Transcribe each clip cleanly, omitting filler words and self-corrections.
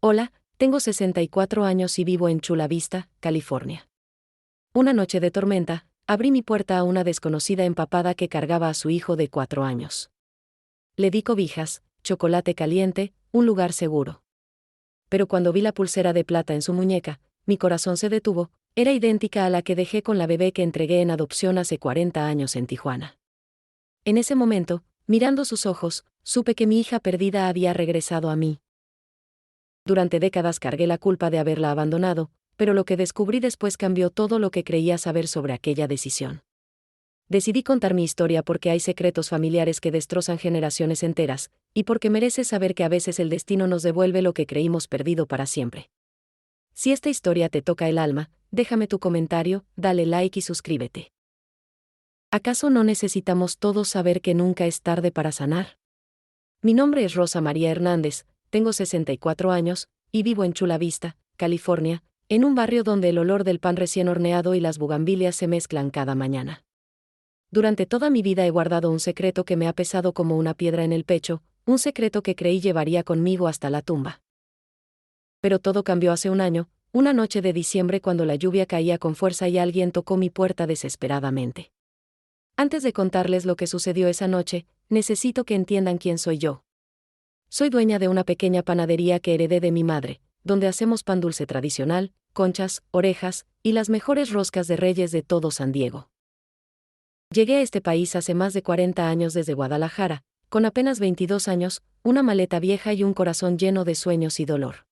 Hola, tengo 64 años y vivo en Chula Vista, California. Una noche de tormenta, abrí mi puerta a una desconocida empapada que cargaba a su hijo de 4 años. Le di cobijas, chocolate caliente, un lugar seguro. Pero cuando vi la pulsera de plata en su muñeca, mi corazón se detuvo. Era idéntica a la que dejé con la bebé que entregué en adopción hace 40 años en Tijuana. En ese momento, mirando sus ojos, supe que mi hija perdida había regresado a mí. Durante décadas cargué la culpa de haberla abandonado, pero lo que descubrí después cambió todo lo que creía saber sobre aquella decisión. Decidí contar mi historia porque hay secretos familiares que destrozan generaciones enteras, y porque mereces saber que a veces el destino nos devuelve lo que creímos perdido para siempre. Si esta historia te toca el alma, déjame tu comentario, dale like y suscríbete. ¿Acaso no necesitamos todos saber que nunca es tarde para sanar? Mi nombre es Rosa María Hernández, tengo 64 años, y vivo en Chula Vista, California, en un barrio donde el olor del pan recién horneado y las bugambilias se mezclan cada mañana. Durante toda mi vida he guardado un secreto que me ha pesado como una piedra en el pecho, un secreto que creí llevaría conmigo hasta la tumba. Pero todo cambió hace un año, una noche de diciembre cuando la lluvia caía con fuerza y alguien tocó mi puerta desesperadamente. Antes de contarles lo que sucedió esa noche, necesito que entiendan quién soy yo. Soy dueña de una pequeña panadería que heredé de mi madre, donde hacemos pan dulce tradicional, conchas, orejas, y las mejores roscas de reyes de todo San Diego. Llegué a este país hace más de 40 años desde Guadalajara, con apenas 22 años, una maleta vieja y un corazón lleno de sueños y dolor.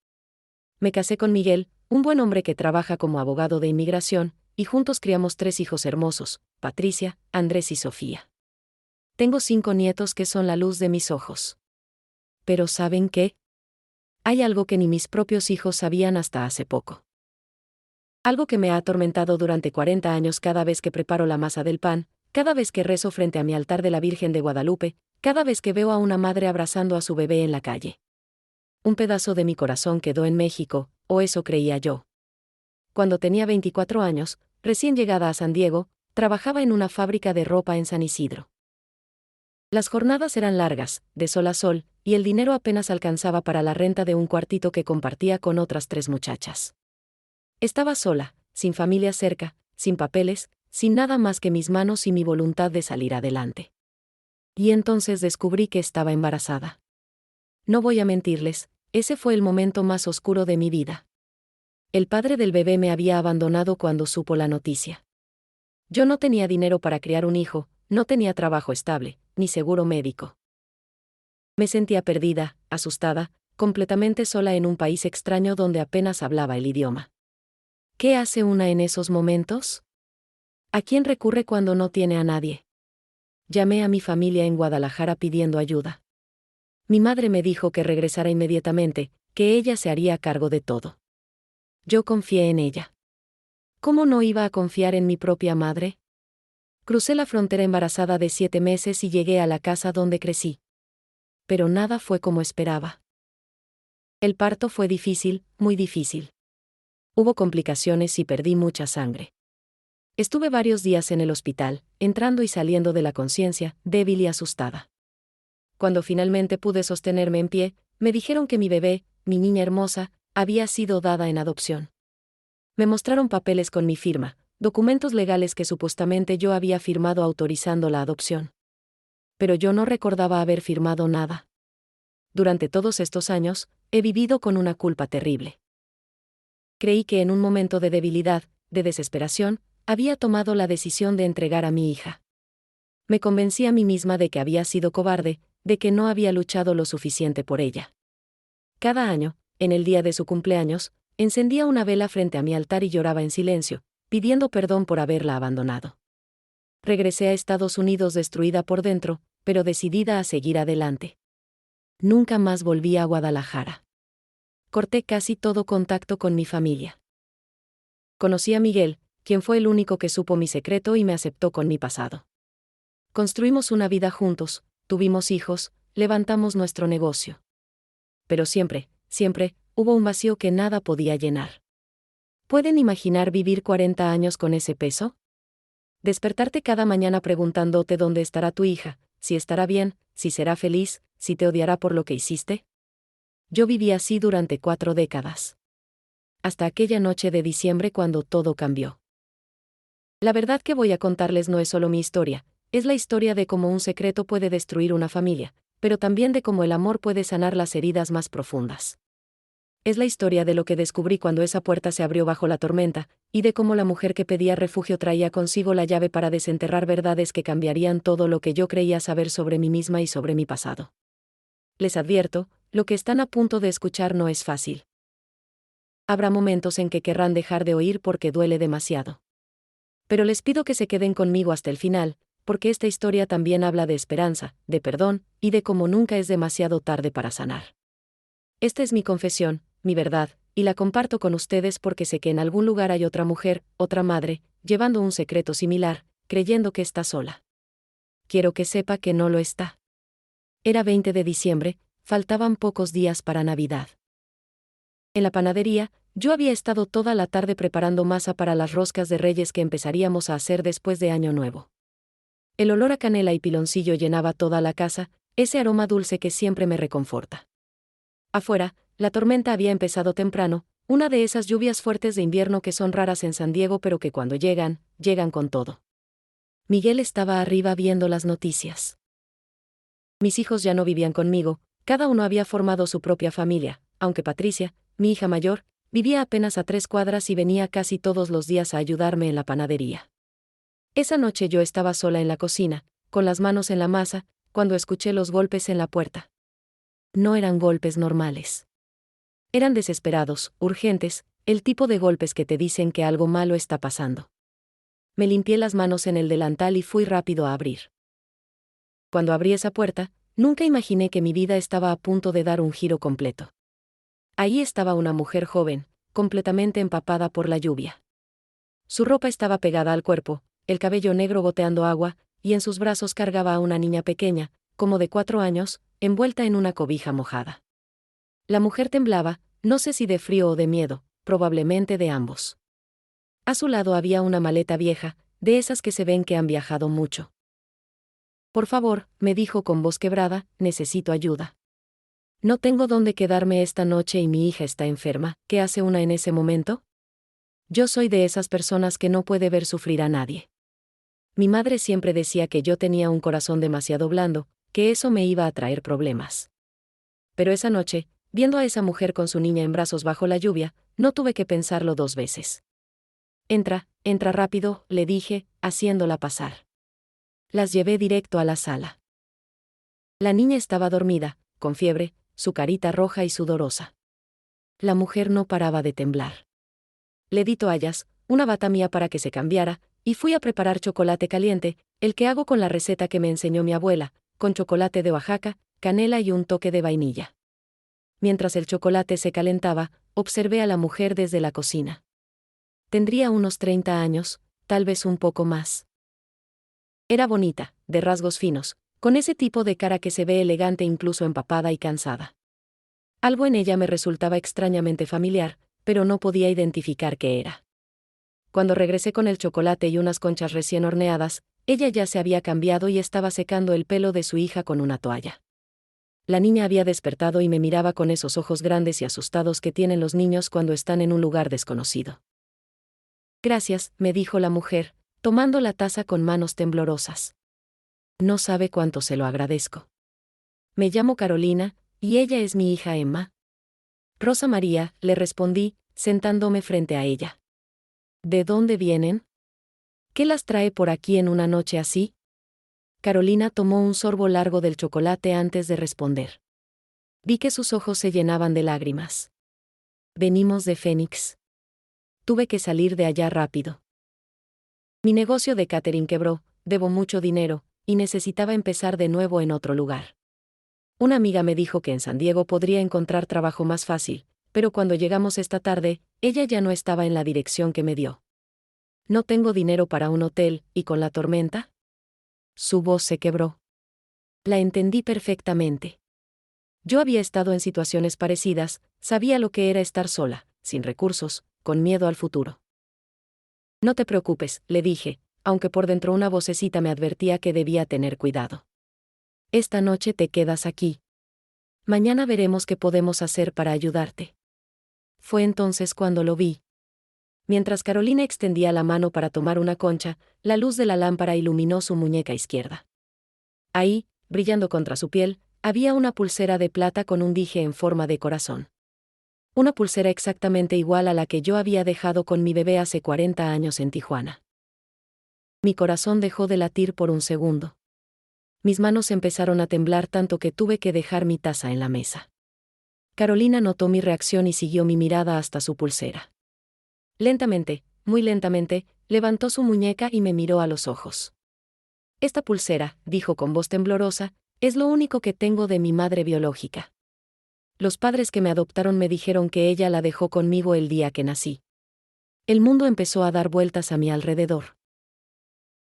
Me casé con Miguel, un buen hombre que trabaja como abogado de inmigración, y juntos criamos 3 hijos hermosos, Patricia, Andrés y Sofía. Tengo 5 nietos que son la luz de mis ojos. Pero ¿saben qué? Hay algo que ni mis propios hijos sabían hasta hace poco. Algo que me ha atormentado durante 40 años cada vez que preparo la masa del pan, cada vez que rezo frente a mi altar de la Virgen de Guadalupe, cada vez que veo a una madre abrazando a su bebé en la calle. Un pedazo de mi corazón quedó en México, o eso creía yo. Cuando tenía 24 años, recién llegada a San Diego, trabajaba en una fábrica de ropa en San Isidro. Las jornadas eran largas, de sol a sol, y el dinero apenas alcanzaba para la renta de un cuartito que compartía con otras 3 muchachas. Estaba sola, sin familia cerca, sin papeles, sin nada más que mis manos y mi voluntad de salir adelante. Y entonces descubrí que estaba embarazada. No voy a mentirles, ese fue el momento más oscuro de mi vida. El padre del bebé me había abandonado cuando supo la noticia. Yo no tenía dinero para criar un hijo, no tenía trabajo estable, ni seguro médico. Me sentía perdida, asustada, completamente sola en un país extraño donde apenas hablaba el idioma. ¿Qué hace una en esos momentos? ¿A quién recurre cuando no tiene a nadie? Llamé a mi familia en Guadalajara pidiendo ayuda. Mi madre me dijo que regresara inmediatamente, que ella se haría cargo de todo. Yo confié en ella. ¿Cómo no iba a confiar en mi propia madre? Crucé la frontera embarazada de 7 meses y llegué a la casa donde crecí. Pero nada fue como esperaba. El parto fue difícil, muy difícil. Hubo complicaciones y perdí mucha sangre. Estuve varios días en el hospital, entrando y saliendo de la conciencia, débil y asustada. Cuando finalmente pude sostenerme en pie, me dijeron que mi bebé, mi niña hermosa, había sido dada en adopción. Me mostraron papeles con mi firma, documentos legales que supuestamente yo había firmado autorizando la adopción. Pero yo no recordaba haber firmado nada. Durante todos estos años, he vivido con una culpa terrible. Creí que en un momento de debilidad, de desesperación, había tomado la decisión de entregar a mi hija. Me convencí a mí misma de que había sido cobarde, de que no había luchado lo suficiente por ella. Cada año, en el día de su cumpleaños, encendía una vela frente a mi altar y lloraba en silencio, pidiendo perdón por haberla abandonado. Regresé a Estados Unidos destruida por dentro, pero decidida a seguir adelante. Nunca más volví a Guadalajara. Corté casi todo contacto con mi familia. Conocí a Miguel, quien fue el único que supo mi secreto y me aceptó con mi pasado. Construimos una vida juntos, tuvimos hijos, levantamos nuestro negocio. Pero siempre, siempre, hubo un vacío que nada podía llenar. ¿Pueden imaginar vivir 40 años con ese peso? Despertarte cada mañana preguntándote dónde estará tu hija, si estará bien, si será feliz, si te odiará por lo que hiciste. yo viví así durante 4 décadas. Hasta aquella noche de diciembre cuando todo cambió. La verdad que voy a contarles no es solo mi historia, es la historia de cómo un secreto puede destruir una familia, pero también de cómo el amor puede sanar las heridas más profundas. Es la historia de lo que descubrí cuando esa puerta se abrió bajo la tormenta, y de cómo la mujer que pedía refugio traía consigo la llave para desenterrar verdades que cambiarían todo lo que yo creía saber sobre mí misma y sobre mi pasado. Les advierto, lo que están a punto de escuchar no es fácil. Habrá momentos en que querrán dejar de oír porque duele demasiado. Pero les pido que se queden conmigo hasta el final, porque esta historia también habla de esperanza, de perdón, y de cómo nunca es demasiado tarde para sanar. Esta es mi confesión, mi verdad, y la comparto con ustedes porque sé que en algún lugar hay otra mujer, otra madre, llevando un secreto similar, creyendo que está sola. Quiero que sepa que no lo está. Era 20 de diciembre, faltaban pocos días para Navidad. En la panadería, yo había estado toda la tarde preparando masa para las roscas de Reyes que empezaríamos a hacer después de Año Nuevo. El olor a canela y piloncillo llenaba toda la casa, ese aroma dulce que siempre me reconforta. Afuera, la tormenta había empezado temprano, una de esas lluvias fuertes de invierno que son raras en San Diego pero que cuando llegan, llegan con todo. Miguel estaba arriba viendo las noticias. Mis hijos ya no vivían conmigo, cada uno había formado su propia familia, aunque Patricia, mi hija mayor, vivía apenas a 3 cuadras y venía casi todos los días a ayudarme en la panadería. Esa noche yo estaba sola en la cocina, con las manos en la masa, cuando escuché los golpes en la puerta. No eran golpes normales. Eran desesperados, urgentes, el tipo de golpes que te dicen que algo malo está pasando. Me limpié las manos en el delantal y fui rápido a abrir. Cuando abrí esa puerta, nunca imaginé que mi vida estaba a punto de dar un giro completo. Ahí estaba una mujer joven, completamente empapada por la lluvia. Su ropa estaba pegada al cuerpo, el cabello negro goteando agua, y en sus brazos cargaba a una niña pequeña, como de 4 años, envuelta en una cobija mojada. La mujer temblaba, no sé si de frío o de miedo, probablemente de ambos. A su lado había una maleta vieja, de esas que se ven que han viajado mucho. Por favor, me dijo con voz quebrada, necesito ayuda. No tengo dónde quedarme esta noche y mi hija está enferma, ¿qué hace una en ese momento? Yo soy de esas personas que no puede ver sufrir a nadie. Mi madre siempre decía que yo tenía un corazón demasiado blando, que eso me iba a traer problemas. Pero esa noche, viendo a esa mujer con su niña en brazos bajo la lluvia, no tuve que pensarlo 2 veces. Entra rápido, le dije, haciéndola pasar. Las llevé directo a la sala. La niña estaba dormida, con fiebre, su carita roja y sudorosa. La mujer no paraba de temblar. Le di toallas, una bata mía para que se cambiara, y fui a preparar chocolate caliente, el que hago con la receta que me enseñó mi abuela, con chocolate de Oaxaca, canela y un toque de vainilla. Mientras el chocolate se calentaba, observé a la mujer desde la cocina. Tendría unos 30 años, tal vez un poco más. Era bonita, de rasgos finos, con ese tipo de cara que se ve elegante incluso empapada y cansada. Algo en ella me resultaba extrañamente familiar, pero no podía identificar qué era. Cuando regresé con el chocolate y unas conchas recién horneadas, ella ya se había cambiado y estaba secando el pelo de su hija con una toalla. La niña había despertado y me miraba con esos ojos grandes y asustados que tienen los niños cuando están en un lugar desconocido. Gracias, me dijo la mujer, tomando la taza con manos temblorosas. No sabe cuánto se lo agradezco. Me llamo Carolina, y ella es mi hija Emma. Rosa María, le respondí, sentándome frente a ella. ¿De dónde vienen? ¿Qué las trae por aquí en una noche así? Carolina tomó un sorbo largo del chocolate antes de responder. Vi que sus ojos se llenaban de lágrimas. Venimos de Phoenix. Tuve que salir de allá rápido. Mi negocio de catering quebró, debo mucho dinero, y necesitaba empezar de nuevo en otro lugar. Una amiga me dijo que en San Diego podría encontrar trabajo más fácil, pero cuando llegamos esta tarde, ella ya no estaba en la dirección que me dio. No tengo dinero para un hotel, ¿y con la tormenta? Su voz se quebró. La entendí perfectamente. Yo había estado en situaciones parecidas, sabía lo que era estar sola, sin recursos, con miedo al futuro. No te preocupes, le dije, aunque por dentro una vocecita me advertía que debía tener cuidado. Esta noche te quedas aquí. Mañana veremos qué podemos hacer para ayudarte. Fue entonces cuando lo vi. Mientras Carolina extendía la mano para tomar una concha, la luz de la lámpara iluminó su muñeca izquierda. Ahí, brillando contra su piel, había una pulsera de plata con un dije en forma de corazón. Una pulsera exactamente igual a la que yo había dejado con mi bebé hace 40 años en Tijuana. Mi corazón dejó de latir por un segundo. Mis manos empezaron a temblar tanto que tuve que dejar mi taza en la mesa. Carolina notó mi reacción y siguió mi mirada hasta su pulsera. Lentamente, muy lentamente, levantó su muñeca y me miró a los ojos. Esta pulsera, dijo con voz temblorosa, es lo único que tengo de mi madre biológica. Los padres que me adoptaron me dijeron que ella la dejó conmigo el día que nací. El mundo empezó a dar vueltas a mi alrededor.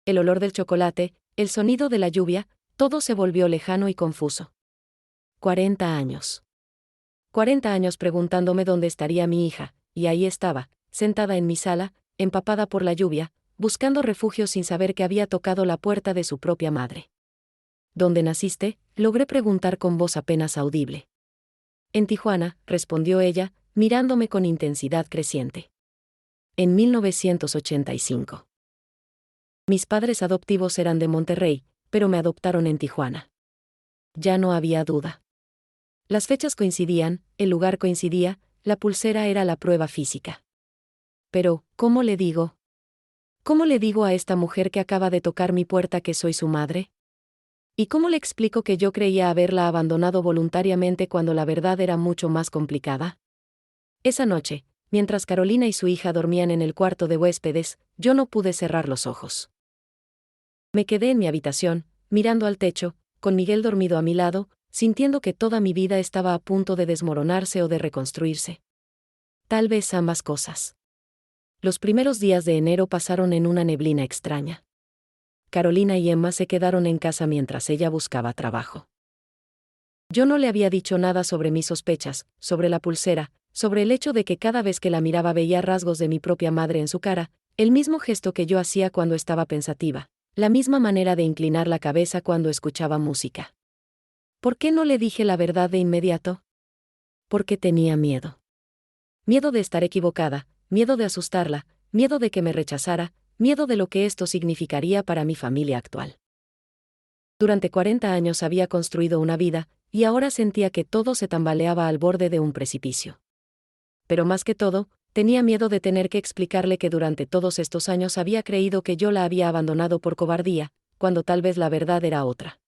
El olor del chocolate, el sonido de la lluvia, todo se volvió lejano y confuso. 40 años. 40 años preguntándome dónde estaría mi hija, y ahí estaba, sentada en mi sala, empapada por la lluvia, buscando refugio sin saber que había tocado la puerta de su propia madre. ¿Dónde naciste?, logré preguntar con voz apenas audible. En Tijuana, respondió ella, mirándome con intensidad creciente. En 1985. Mis padres adoptivos eran de Monterrey, pero me adoptaron en Tijuana. Ya no había duda. Las fechas coincidían, el lugar coincidía, la pulsera era la prueba física. Pero, ¿cómo le digo? ¿Cómo le digo a esta mujer que acaba de tocar mi puerta que soy su madre? ¿Y cómo le explico que yo creía haberla abandonado voluntariamente cuando la verdad era mucho más complicada? Esa noche, mientras Carolina y su hija dormían en el cuarto de huéspedes, yo no pude cerrar los ojos. Me quedé en mi habitación, mirando al techo, con Miguel dormido a mi lado, sintiendo que toda mi vida estaba a punto de desmoronarse o de reconstruirse. Tal vez ambas cosas. Los primeros días de enero pasaron en una neblina extraña. Carolina y Emma se quedaron en casa mientras ella buscaba trabajo. Yo no le había dicho nada sobre mis sospechas, sobre la pulsera, sobre el hecho de que cada vez que la miraba veía rasgos de mi propia madre en su cara, el mismo gesto que yo hacía cuando estaba pensativa, la misma manera de inclinar la cabeza cuando escuchaba música. ¿Por qué no le dije la verdad de inmediato? Porque tenía miedo. Miedo de estar equivocada, miedo de asustarla, miedo de que me rechazara, miedo de lo que esto significaría para mi familia actual. Durante 40 años había construido una vida, y ahora sentía que todo se tambaleaba al borde de un precipicio. Pero más que todo, tenía miedo de tener que explicarle que durante todos estos años había creído que yo la había abandonado por cobardía, cuando tal vez la verdad era otra.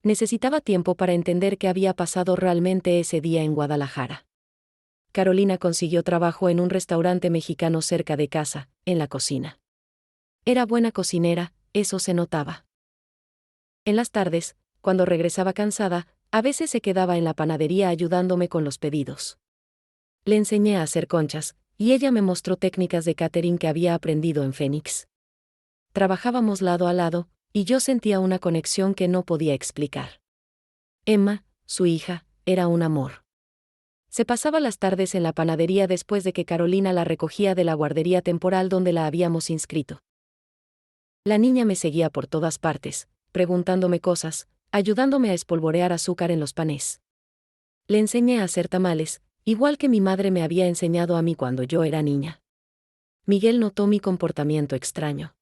Necesitaba tiempo para entender qué había pasado realmente ese día en Guadalajara. Carolina consiguió trabajo en un restaurante mexicano cerca de casa, en la cocina. Era buena cocinera, eso se notaba. En las tardes, cuando regresaba cansada, a veces se quedaba en la panadería ayudándome con los pedidos. Le enseñé a hacer conchas, y ella me mostró técnicas de catering que había aprendido en Phoenix. Trabajábamos lado a lado, y yo sentía una conexión que no podía explicar. Emma, su hija, era un amor. Se pasaba las tardes en la panadería después de que Carolina la recogía de la guardería temporal donde la habíamos inscrito. La niña me seguía por todas partes, preguntándome cosas, ayudándome a espolvorear azúcar en los panes. Le enseñé a hacer tamales, igual que mi madre me había enseñado a mí cuando yo era niña. Miguel notó mi comportamiento extraño.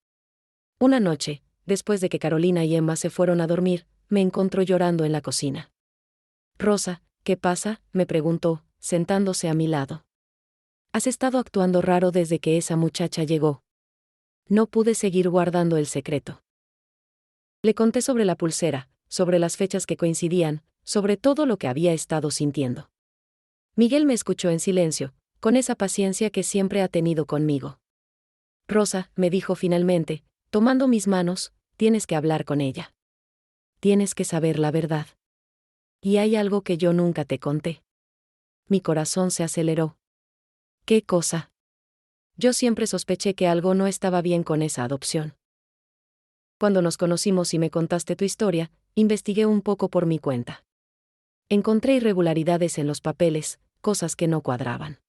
Una noche, después de que Carolina y Emma se fueron a dormir, me encontró llorando en la cocina. Rosa, ¿qué pasa?, me preguntó, sentándose a mi lado. Has estado actuando raro desde que esa muchacha llegó. No pude seguir guardando el secreto. Le conté sobre la pulsera, sobre las fechas que coincidían, sobre todo lo que había estado sintiendo. Miguel me escuchó en silencio, con esa paciencia que siempre ha tenido conmigo. Rosa, me dijo finalmente, tomando mis manos, tienes que hablar con ella. Tienes que saber la verdad. Y hay algo que yo nunca te conté. Mi corazón se aceleró. ¿Qué cosa? Yo siempre sospeché que algo no estaba bien con esa adopción. Cuando nos conocimos y me contaste tu historia, investigué un poco por mi cuenta. Encontré irregularidades en los papeles, cosas que no cuadraban.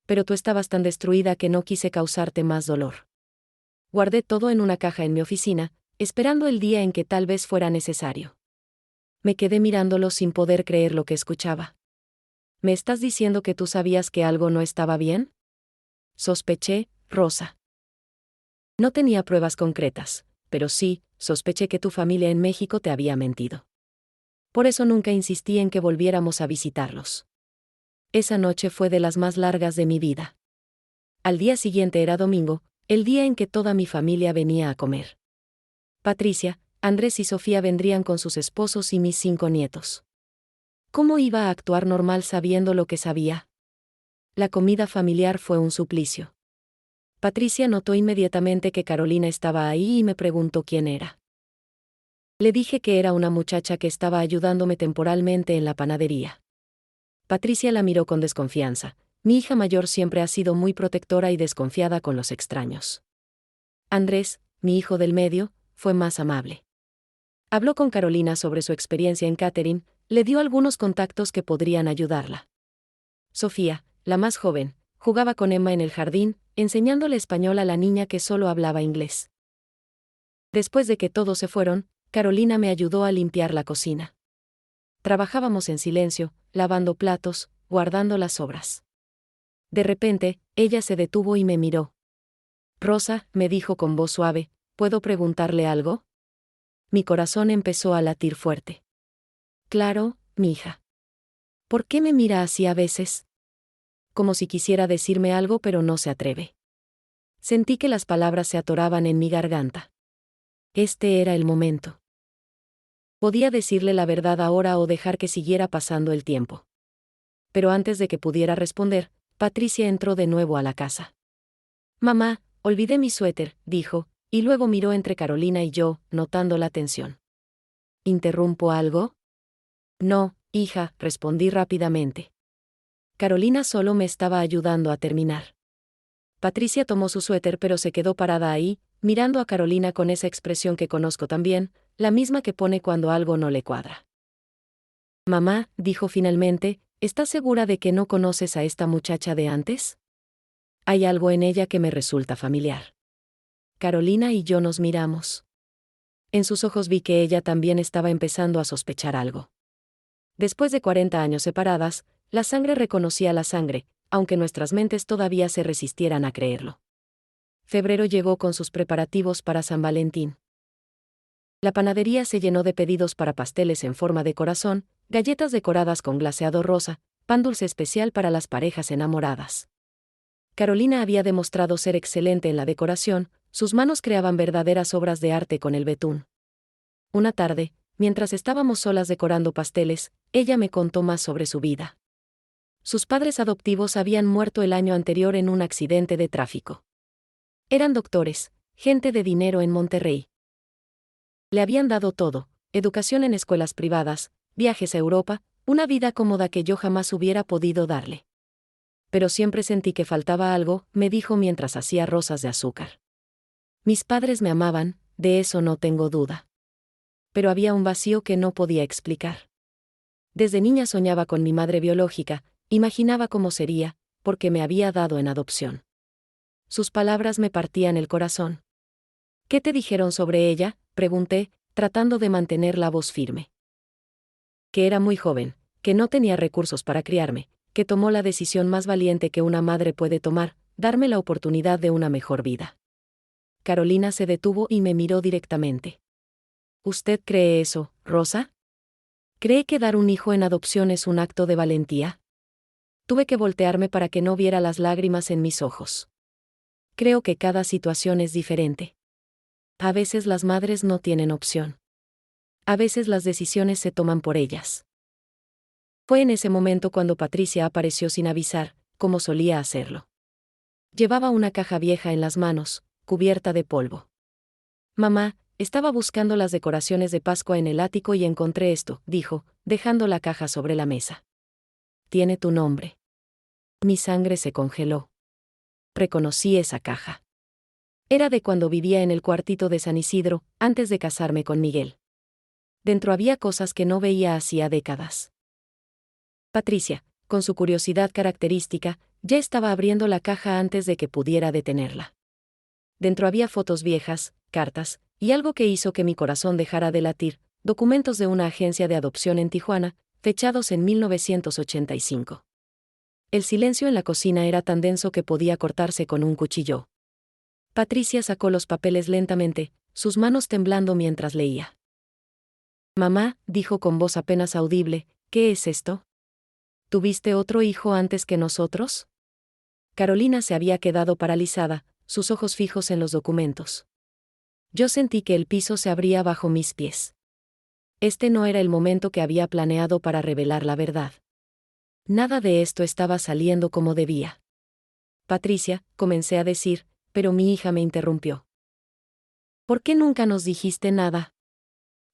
Pero tú estabas tan destruida que no quise causarte más dolor. Guardé todo en una caja en mi oficina, esperando el día en que tal vez fuera necesario. Me quedé mirándolo sin poder creer lo que escuchaba. ¿Me estás diciendo que tú sabías que algo no estaba bien? Sospeché, Rosa. No tenía pruebas concretas, pero sí, sospeché que tu familia en México te había mentido. Por eso nunca insistí en que volviéramos a visitarlos. Esa noche fue de las más largas de mi vida. Al día siguiente era domingo, el día en que toda mi familia venía a comer. Patricia, Andrés y Sofía vendrían con sus esposos y mis 5 nietos. ¿Cómo iba a actuar normal sabiendo lo que sabía? La comida familiar fue un suplicio. Patricia notó inmediatamente que Carolina estaba ahí y me preguntó quién era. Le dije que era una muchacha que estaba ayudándome temporalmente en la panadería. Patricia la miró con desconfianza. Mi hija mayor siempre ha sido muy protectora y desconfiada con los extraños. Andrés, mi hijo del medio, fue más amable. Habló con Carolina sobre su experiencia en catering, le dio algunos contactos que podrían ayudarla. Sofía, la más joven, jugaba con Emma en el jardín, enseñándole español a la niña que solo hablaba inglés. Después de que todos se fueron, Carolina me ayudó a limpiar la cocina. Trabajábamos en silencio, lavando platos, guardando las sobras. De repente, ella se detuvo y me miró. Rosa, me dijo con voz suave, ¿puedo preguntarle algo? Mi corazón empezó a latir fuerte. Claro, mija. ¿Por qué me mira así a veces? Como si quisiera decirme algo pero no se atreve. Sentí que las palabras se atoraban en mi garganta. Este era el momento. Podía decirle la verdad ahora o dejar que siguiera pasando el tiempo. Pero antes de que pudiera responder, Patricia entró de nuevo a la casa. Mamá, olvidé mi suéter, dijo, y luego miró entre Carolina y yo, notando la tensión. ¿Interrumpo algo? No, hija, respondí rápidamente. Carolina solo me estaba ayudando a terminar. Patricia tomó su suéter pero se quedó parada ahí, mirando a Carolina con esa expresión que conozco también, la misma que pone cuando algo no le cuadra. Mamá, dijo finalmente, ¿estás segura de que no conoces a esta muchacha de antes? Hay algo en ella que me resulta familiar. Carolina y yo nos miramos. En sus ojos vi que ella también estaba empezando a sospechar algo. Después de 40 años separadas, la sangre reconocía la sangre, aunque nuestras mentes todavía se resistieran a creerlo. Febrero llegó con sus preparativos para San Valentín. La panadería se llenó de pedidos para pasteles en forma de corazón, galletas decoradas con glaseado rosa, pan dulce especial para las parejas enamoradas. Carolina había demostrado ser excelente en la decoración, sus manos creaban verdaderas obras de arte con el betún. Una tarde, mientras estábamos solas decorando pasteles, ella me contó más sobre su vida. Sus padres adoptivos habían muerto el año anterior en un accidente de tráfico. Eran doctores, gente de dinero en Monterrey. Le habían dado todo, educación en escuelas privadas, viajes a Europa, una vida cómoda que yo jamás hubiera podido darle. Pero siempre sentí que faltaba algo, me dijo mientras hacía rosas de azúcar. Mis padres me amaban, de eso no tengo duda. Pero había un vacío que no podía explicar. Desde niña soñaba con mi madre biológica, imaginaba cómo sería, porque me había dado en adopción. Sus palabras me partían el corazón. ¿Qué te dijeron sobre ella?, pregunté, tratando de mantener la voz firme. Que era muy joven, que no tenía recursos para criarme, que tomó la decisión más valiente que una madre puede tomar, darme la oportunidad de una mejor vida. Carolina se detuvo y me miró directamente. ¿Usted cree eso, Rosa? ¿Cree que dar un hijo en adopción es un acto de valentía? Tuve que voltearme para que no viera las lágrimas en mis ojos. Creo que cada situación es diferente. A veces las madres no tienen opción. A veces las decisiones se toman por ellas. Fue en ese momento cuando Patricia apareció sin avisar, como solía hacerlo. Llevaba una caja vieja en las manos, cubierta de polvo. Mamá, estaba buscando las decoraciones de Pascua en el ático y encontré esto, dijo, dejando la caja sobre la mesa. Tiene tu nombre. Mi sangre se congeló. Reconocí esa caja. Era de cuando vivía en el cuartito de San Isidro, antes de casarme con Miguel. Dentro había cosas que no veía hacía décadas. Patricia, con su curiosidad característica, ya estaba abriendo la caja antes de que pudiera detenerla. Dentro había fotos viejas, cartas, y algo que hizo que mi corazón dejara de latir, Documentos de una agencia de adopción en Tijuana, fechados en 1985. El silencio en la cocina era tan denso que podía cortarse con un cuchillo. Patricia sacó los papeles lentamente, sus manos temblando mientras leía. Mamá, dijo con voz apenas audible, ¿qué es esto? ¿Tuviste otro hijo antes que nosotros? Carolina se había quedado paralizada, sus ojos fijos en los documentos. Yo sentí que el piso se abría bajo mis pies. Este no era el momento que había planeado para revelar la verdad. Nada de esto estaba saliendo como debía. Patricia, comencé a decir, pero mi hija me interrumpió. ¿Por qué nunca nos dijiste nada?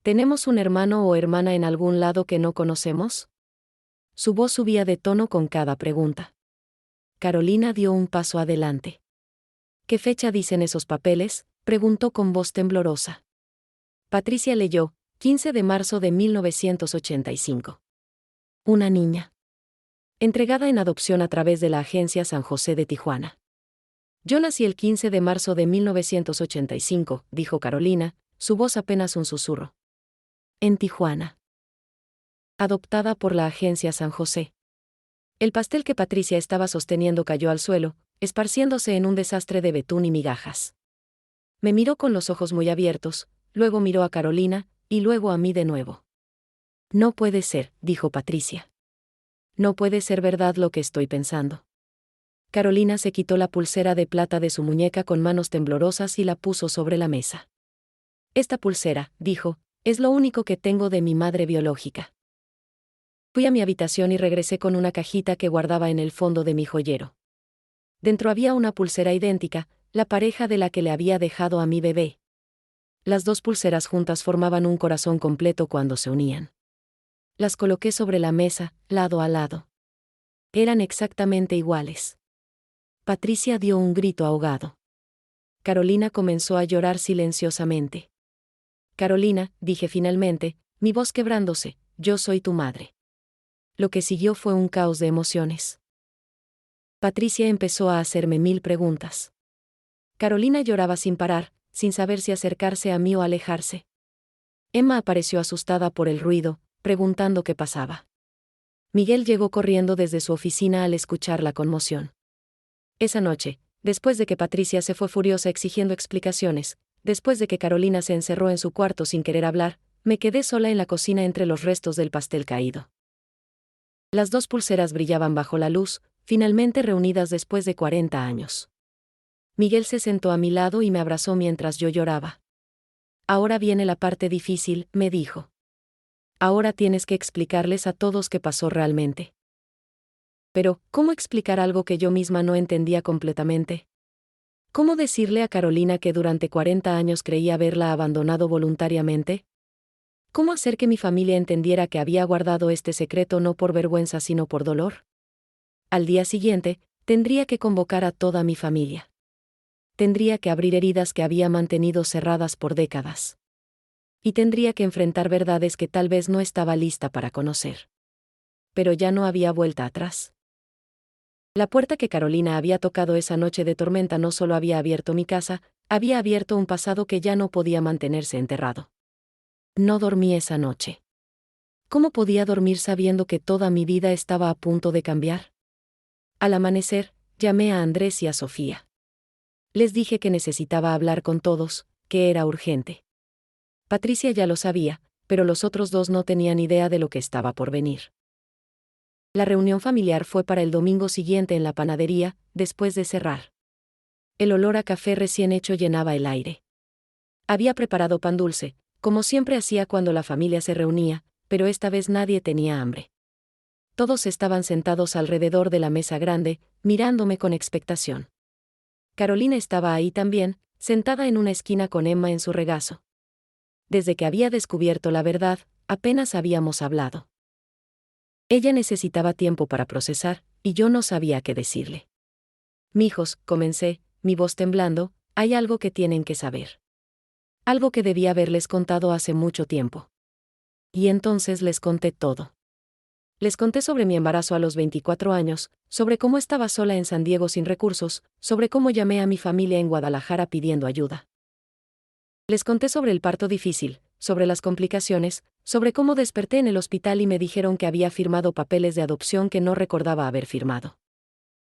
¿Tenemos un hermano o hermana en algún lado que no conocemos? Su voz subía de tono con cada pregunta. Carolina dio un paso adelante. ¿Qué fecha dicen esos papeles?, preguntó con voz temblorosa. Patricia leyó, 15 de marzo de 1985. Una niña. Entregada en adopción a través de la Agencia San José de Tijuana. Yo nací el 15 de marzo de 1985, dijo Carolina, su voz apenas un susurro. En Tijuana. Adoptada por la Agencia San José. El pastel que Patricia estaba sosteniendo cayó al suelo, esparciéndose en un desastre de betún y migajas. Me miró con los ojos muy abiertos, luego miró a Carolina, y luego a mí de nuevo. No puede ser, dijo Patricia. No puede ser verdad lo que estoy pensando. Carolina se quitó la pulsera de plata de su muñeca con manos temblorosas y la puso sobre la mesa. Esta pulsera, dijo, es lo único que tengo de mi madre biológica. Fui a mi habitación y regresé con una cajita que guardaba en el fondo de mi joyero. Dentro había una pulsera idéntica, la pareja de la que le había dejado a mi bebé. Las dos pulseras juntas formaban un corazón completo cuando se unían. Las coloqué sobre la mesa, lado a lado. Eran exactamente iguales. Patricia dio un grito ahogado. Carolina comenzó a llorar silenciosamente. Carolina, dije finalmente, mi voz quebrándose, yo soy tu madre. Lo que siguió fue un caos de emociones. Patricia empezó a hacerme 1000 preguntas. Carolina lloraba sin parar, sin saber si acercarse a mí o alejarse. Emma apareció asustada por el ruido, preguntando qué pasaba. Miguel llegó corriendo desde su oficina al escuchar la conmoción. Esa noche, después de que Patricia se fue furiosa exigiendo explicaciones, después de que Carolina se encerró en su cuarto sin querer hablar, me quedé sola en la cocina entre los restos del pastel caído. Las dos pulseras brillaban bajo la luz, finalmente reunidas después de 40 años. Miguel se sentó a mi lado y me abrazó mientras yo lloraba. Ahora viene la parte difícil, me dijo. Ahora tienes que explicarles a todos qué pasó realmente. Pero, ¿cómo explicar algo que yo misma no entendía completamente? ¿Cómo decirle a Carolina que durante 40 años creía haberla abandonado voluntariamente? ¿Cómo hacer que mi familia entendiera que había guardado este secreto no por vergüenza sino por dolor? Al día siguiente, tendría que convocar a toda mi familia. Tendría que abrir heridas que había mantenido cerradas por décadas. Y tendría que enfrentar verdades que tal vez no estaba lista para conocer. Pero ya no había vuelta atrás. La puerta que Carolina había tocado esa noche de tormenta no solo había abierto mi casa, había abierto un pasado que ya no podía mantenerse enterrado. No dormí esa noche. ¿Cómo podía dormir sabiendo que toda mi vida estaba a punto de cambiar? Al amanecer, llamé a Andrés y a Sofía. Les dije que necesitaba hablar con todos, que era urgente. Patricia ya lo sabía, pero los otros dos no tenían idea de lo que estaba por venir. La reunión familiar fue para el domingo siguiente en la panadería, después de cerrar. El olor a café recién hecho llenaba el aire. Había preparado pan dulce, como siempre hacía cuando la familia se reunía, pero esta vez nadie tenía hambre. Todos estaban sentados alrededor de la mesa grande, mirándome con expectación. Carolina estaba ahí también, sentada en una esquina con Emma en su regazo. Desde que había descubierto la verdad, apenas habíamos hablado. Ella necesitaba tiempo para procesar, y yo no sabía qué decirle. Mijos, comencé, mi voz temblando, hay algo que tienen que saber. Algo que debía haberles contado hace mucho tiempo. Y entonces les conté todo. Les conté sobre mi embarazo a los 24 años, sobre cómo estaba sola en San Diego sin recursos, sobre cómo llamé a mi familia en Guadalajara pidiendo ayuda. Les conté sobre el parto difícil, sobre las complicaciones, sobre cómo desperté en el hospital y me dijeron que había firmado papeles de adopción que no recordaba haber firmado.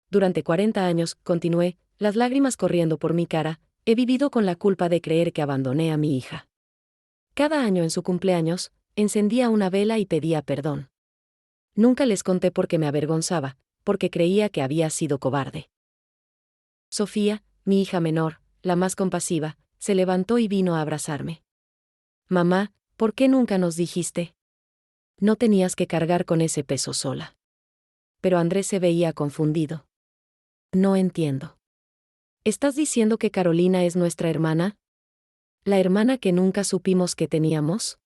Durante 40 años, continué, las lágrimas corriendo por mi cara, he vivido con la culpa de creer que abandoné a mi hija. Cada año en su cumpleaños, encendía una vela y pedía perdón. Nunca les conté porque me avergonzaba, porque creía que había sido cobarde. Sofía, mi hija menor, la más compasiva, se levantó y vino a abrazarme. Mamá, ¿por qué nunca nos dijiste? No tenías que cargar con ese peso sola. Pero Andrés se veía confundido. No entiendo. ¿Estás diciendo que Carolina es nuestra hermana? ¿La hermana que nunca supimos que teníamos?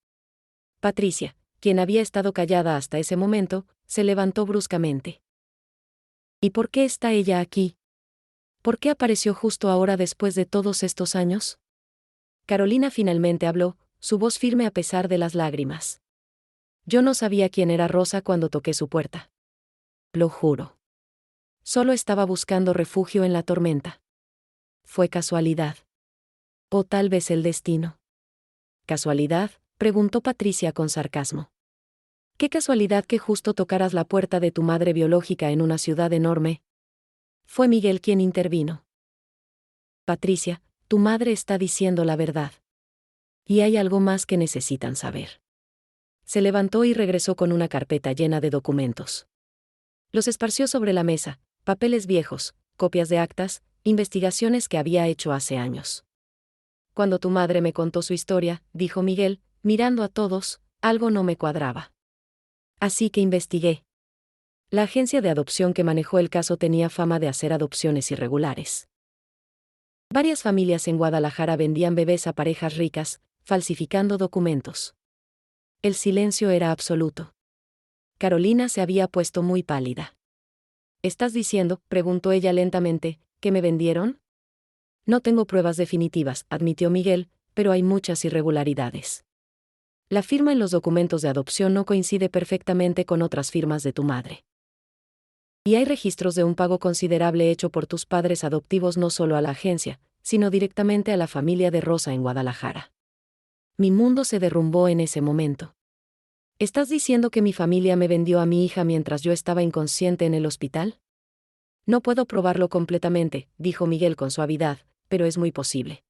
Patricia, quien había estado callada hasta ese momento, se levantó bruscamente. ¿Y por qué está ella aquí? ¿Por qué apareció justo ahora después de todos estos años? Carolina finalmente habló, su voz firme a pesar de las lágrimas. Yo no sabía quién era Rosa cuando toqué su puerta. Lo juro. Solo estaba buscando refugio en la tormenta. ¿Fue casualidad? ¿O tal vez el destino? ¿Casualidad?, preguntó Patricia con sarcasmo. ¿Qué casualidad que justo tocaras la puerta de tu madre biológica en una ciudad enorme? Fue Miguel quien intervino. Patricia, tu madre está diciendo la verdad. Y hay algo más que necesitan saber. Se levantó y regresó con una carpeta llena de documentos. Los esparció sobre la mesa, papeles viejos, copias de actas, investigaciones que había hecho hace años. Cuando tu madre me contó su historia, dijo Miguel, mirando a todos, algo no me cuadraba. Así que investigué. La agencia de adopción que manejó el caso tenía fama de hacer adopciones irregulares. Varias familias en Guadalajara vendían bebés a parejas ricas, falsificando documentos. El silencio era absoluto. Carolina se había puesto muy pálida. ¿Estás diciendo, preguntó ella lentamente, que me vendieron? No tengo pruebas definitivas, admitió Miguel, pero hay muchas irregularidades. La firma en los documentos de adopción no coincide perfectamente con otras firmas de tu madre. Y hay registros de un pago considerable hecho por tus padres adoptivos no solo a la agencia, sino directamente a la familia de Rosa en Guadalajara. Mi mundo se derrumbó en ese momento. ¿Estás diciendo que mi familia me vendió a mi hija mientras yo estaba inconsciente en el hospital? No puedo probarlo completamente, dijo Miguel con suavidad, pero es muy posible.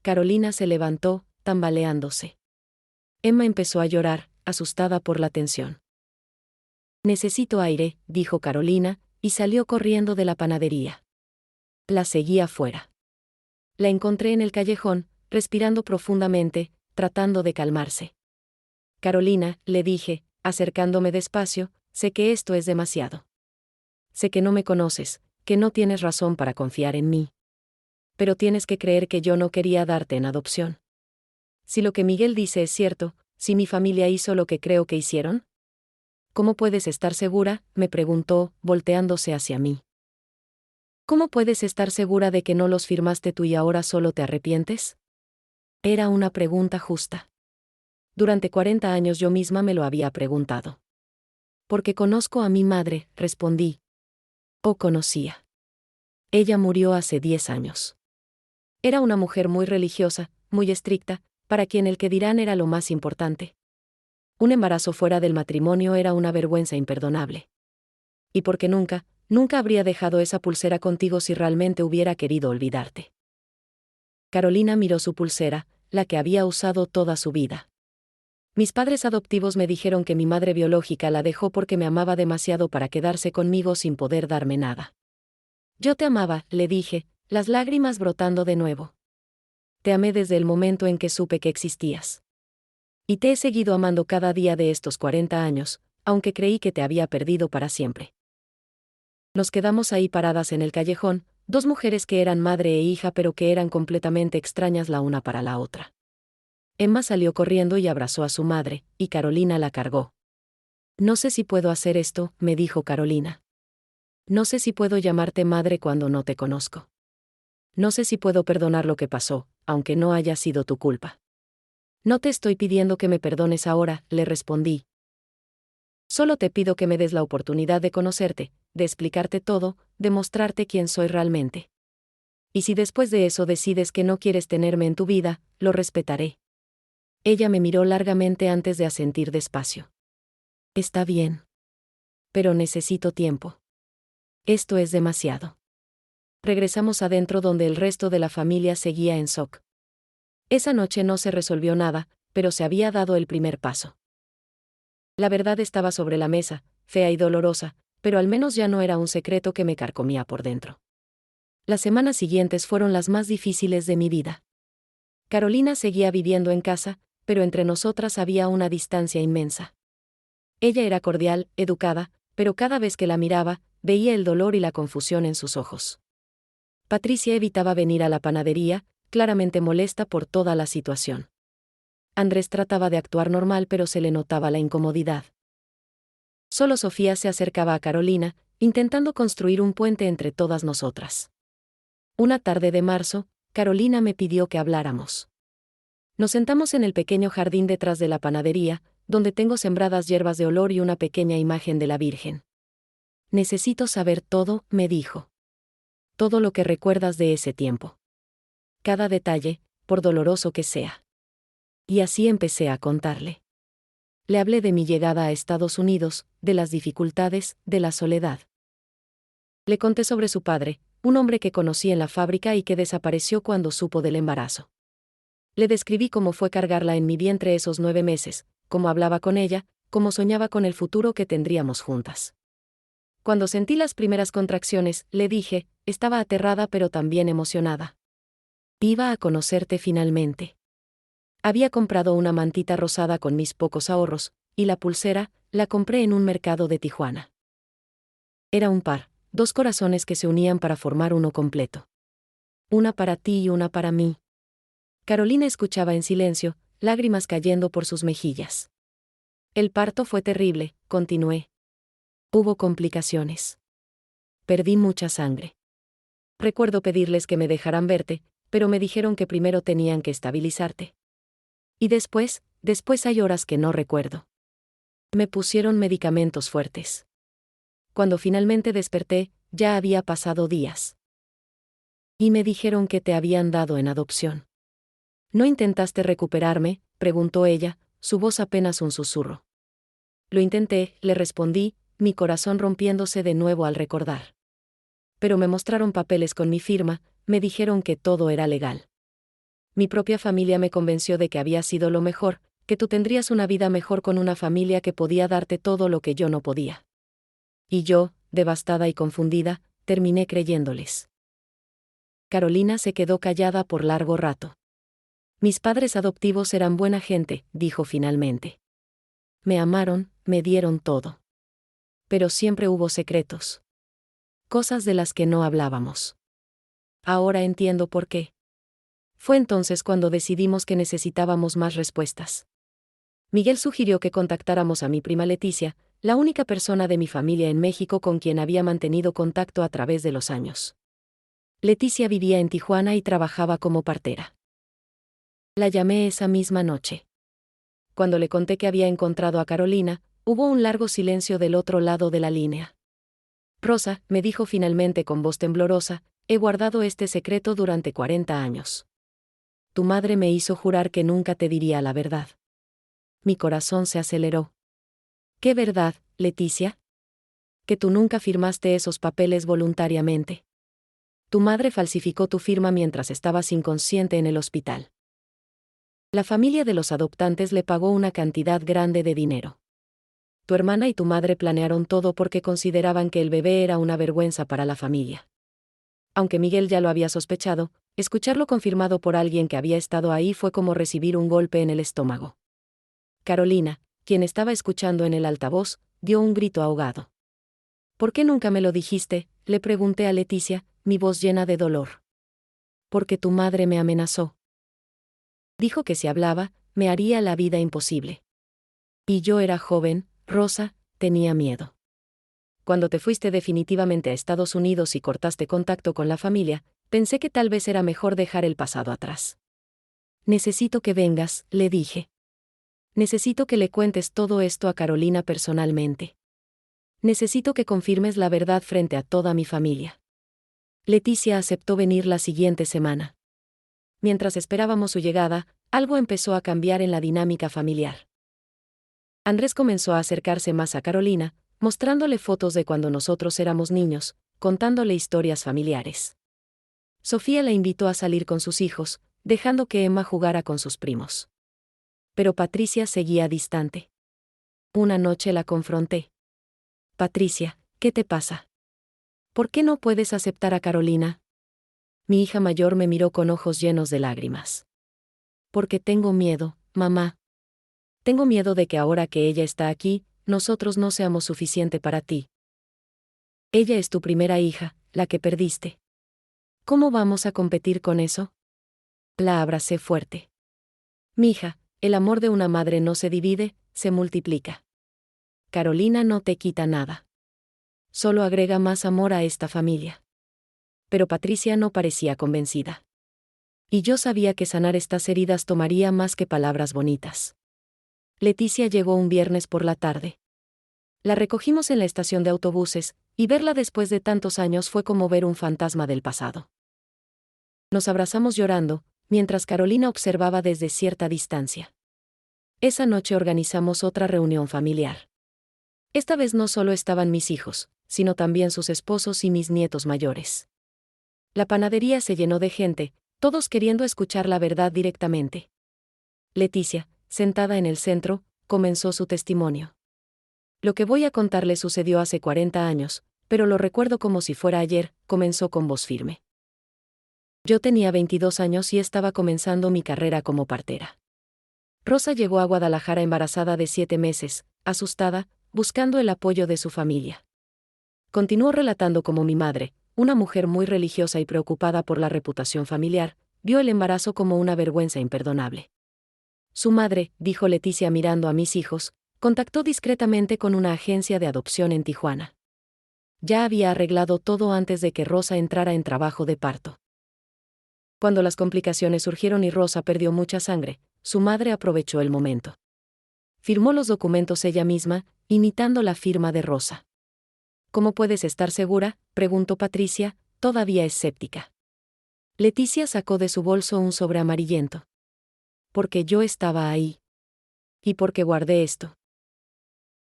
Carolina se levantó, tambaleándose. Emma empezó a llorar, asustada por la tensión. Necesito aire, dijo Carolina, y salió corriendo de la panadería. La seguí afuera. La encontré en el callejón, respirando profundamente, tratando de calmarse. Carolina, le dije, acercándome despacio, sé que esto es demasiado. Sé que no me conoces, que no tienes razón para confiar en mí. Pero tienes que creer que yo no quería darte en adopción. Si lo que Miguel dice es cierto, si mi familia hizo lo que creo que hicieron. ¿Cómo puedes estar segura?, me preguntó, volteándose hacia mí. ¿Cómo puedes estar segura de que no los firmaste tú y ahora solo te arrepientes? Era una pregunta justa. Durante 40 años yo misma me lo había preguntado. Porque conozco a mi madre, respondí. O conocía. Ella murió hace 10 años. Era una mujer muy religiosa, muy estricta, para quien el que dirán era lo más importante. Un embarazo fuera del matrimonio era una vergüenza imperdonable. Y porque nunca habría dejado esa pulsera contigo si realmente hubiera querido olvidarte. Carolina miró su pulsera, la que había usado toda su vida. Mis padres adoptivos me dijeron que mi madre biológica la dejó porque me amaba demasiado para quedarse conmigo sin poder darme nada. Yo te amaba, le dije, las lágrimas brotando de nuevo. Te amé desde el momento en que supe que existías. Y te he seguido amando cada día de estos 40 años, aunque creí que te había perdido para siempre. Nos quedamos ahí paradas en el callejón, dos mujeres que eran madre e hija pero que eran completamente extrañas la una para la otra. Emma salió corriendo y abrazó a su madre, y Carolina la cargó. No sé si puedo hacer esto, me dijo Carolina. No sé si puedo llamarte madre cuando no te conozco. No sé si puedo perdonar lo que pasó, aunque no haya sido tu culpa. No te estoy pidiendo que me perdones ahora, le respondí. Solo te pido que me des la oportunidad de conocerte, de explicarte todo, de mostrarte quién soy realmente. Y si después de eso decides que no quieres tenerme en tu vida, lo respetaré. Ella me miró largamente antes de asentir despacio. Está bien. Pero necesito tiempo. Esto es demasiado. Regresamos adentro donde el resto de la familia seguía en shock. Esa noche no se resolvió nada, pero se había dado el primer paso. La verdad estaba sobre la mesa, fea y dolorosa, pero al menos ya no era un secreto que me carcomía por dentro. Las semanas siguientes fueron las más difíciles de mi vida. Carolina seguía viviendo en casa, pero entre nosotras había una distancia inmensa. Ella era cordial, educada, pero cada vez que la miraba, veía el dolor y la confusión en sus ojos. Patricia evitaba venir a la panadería, claramente molesta por toda la situación. Andrés trataba de actuar normal, pero se le notaba la incomodidad. Solo Sofía se acercaba a Carolina, intentando construir un puente entre todas nosotras. Una tarde de marzo, Carolina me pidió que habláramos. Nos sentamos en el pequeño jardín detrás de la panadería, donde tengo sembradas hierbas de olor y una pequeña imagen de la Virgen. Necesito saber todo, me dijo. Todo lo que recuerdas de ese tiempo. Cada detalle, por doloroso que sea. Y así empecé a contarle. Le hablé de mi llegada a Estados Unidos, de las dificultades, de la soledad. Le conté sobre su padre, un hombre que conocí en la fábrica y que desapareció cuando supo del embarazo. Le describí cómo fue cargarla en mi vientre esos 9 meses, cómo hablaba con ella, cómo soñaba con el futuro que tendríamos juntas. Cuando sentí las primeras contracciones, le dije, estaba aterrada pero también emocionada. Iba a conocerte finalmente. Había comprado una mantita rosada con mis pocos ahorros, y la pulsera, la compré en un mercado de Tijuana. Era un par, 2 corazones que se unían para formar uno completo. Una para ti y una para mí. Carolina escuchaba en silencio, lágrimas cayendo por sus mejillas. El parto fue terrible, continué. Hubo complicaciones. Perdí mucha sangre. Recuerdo pedirles que me dejaran verte, pero me dijeron que primero tenían que estabilizarte. Y después hay horas que no recuerdo. Me pusieron medicamentos fuertes. Cuando finalmente desperté, ya había pasado días. Y me dijeron que te habían dado en adopción. ¿No intentaste recuperarme?, preguntó ella, su voz apenas un susurro. Lo intenté, le respondí, mi corazón rompiéndose de nuevo al recordar. Pero me mostraron papeles con mi firma, me dijeron que todo era legal. Mi propia familia me convenció de que había sido lo mejor, que tú tendrías una vida mejor con una familia que podía darte todo lo que yo no podía. Y yo, devastada y confundida, terminé creyéndoles. Carolina se quedó callada por largo rato. Mis padres adoptivos eran buena gente, dijo finalmente. Me amaron, me dieron todo. Pero siempre hubo secretos. Cosas de las que no hablábamos. Ahora entiendo por qué. Fue entonces cuando decidimos que necesitábamos más respuestas. Miguel sugirió que contactáramos a mi prima Leticia, la única persona de mi familia en México con quien había mantenido contacto a través de los años. Leticia vivía en Tijuana y trabajaba como partera. La llamé esa misma noche. Cuando le conté que había encontrado a Carolina, hubo un largo silencio del otro lado de la línea. Rosa, me dijo finalmente con voz temblorosa, he guardado este secreto durante 40 años. Tu madre me hizo jurar que nunca te diría la verdad. Mi corazón se aceleró. ¿Qué verdad, Leticia? Que tú nunca firmaste esos papeles voluntariamente. Tu madre falsificó tu firma mientras estabas inconsciente en el hospital. La familia de los adoptantes le pagó una cantidad grande de dinero. Tu hermana y tu madre planearon todo porque consideraban que el bebé era una vergüenza para la familia. Aunque Miguel ya lo había sospechado, escucharlo confirmado por alguien que había estado ahí fue como recibir un golpe en el estómago. Carolina, quien estaba escuchando en el altavoz, dio un grito ahogado. ¿Por qué nunca me lo dijiste?, le pregunté a Leticia, mi voz llena de dolor. Porque tu madre me amenazó. Dijo que si hablaba, me haría la vida imposible. Y yo era joven, Rosa, tenía miedo. Cuando te fuiste definitivamente a Estados Unidos y cortaste contacto con la familia, pensé que tal vez era mejor dejar el pasado atrás. Necesito que vengas, le dije. Necesito que le cuentes todo esto a Carolina personalmente. Necesito que confirmes la verdad frente a toda mi familia. Leticia aceptó venir la siguiente semana. Mientras esperábamos su llegada, algo empezó a cambiar en la dinámica familiar. Andrés comenzó a acercarse más a Carolina, mostrándole fotos de cuando nosotros éramos niños, contándole historias familiares. Sofía la invitó a salir con sus hijos, dejando que Emma jugara con sus primos. Pero Patricia seguía distante. Una noche la confronté. Patricia, ¿qué te pasa? ¿Por qué no puedes aceptar a Carolina? Mi hija mayor me miró con ojos llenos de lágrimas. Porque tengo miedo, mamá. Tengo miedo de que ahora que ella está aquí, nosotros no seamos suficiente para ti. Ella es tu primera hija, la que perdiste. ¿Cómo vamos a competir con eso? La abracé fuerte. Mija, el amor de una madre no se divide, se multiplica. Carolina no te quita nada. Solo agrega más amor a esta familia. Pero Patricia no parecía convencida. Y yo sabía que sanar estas heridas tomaría más que palabras bonitas. Leticia llegó un viernes por la tarde. La recogimos en la estación de autobuses, y verla después de tantos años fue como ver un fantasma del pasado. Nos abrazamos llorando, mientras Carolina observaba desde cierta distancia. Esa noche organizamos otra reunión familiar. Esta vez no solo estaban mis hijos, sino también sus esposos y mis nietos mayores. La panadería se llenó de gente, todos queriendo escuchar la verdad directamente. Leticia, sentada en el centro, comenzó su testimonio. Lo que voy a contarle sucedió hace 40 años, pero lo recuerdo como si fuera ayer, comenzó con voz firme. Yo tenía 22 años y estaba comenzando mi carrera como partera. Rosa llegó a Guadalajara embarazada de 7 meses, asustada, buscando el apoyo de su familia. Continuó relatando cómo mi madre, una mujer muy religiosa y preocupada por la reputación familiar, vio el embarazo como una vergüenza imperdonable. Su madre, dijo Leticia mirando a mis hijos, contactó discretamente con una agencia de adopción en Tijuana. Ya había arreglado todo antes de que Rosa entrara en trabajo de parto. Cuando las complicaciones surgieron y Rosa perdió mucha sangre, su madre aprovechó el momento. Firmó los documentos ella misma, imitando la firma de Rosa. ¿Cómo puedes estar segura?, preguntó Patricia, todavía escéptica. Leticia sacó de su bolso un sobre amarillento. Porque yo estaba ahí. ¿Y por qué guardé esto?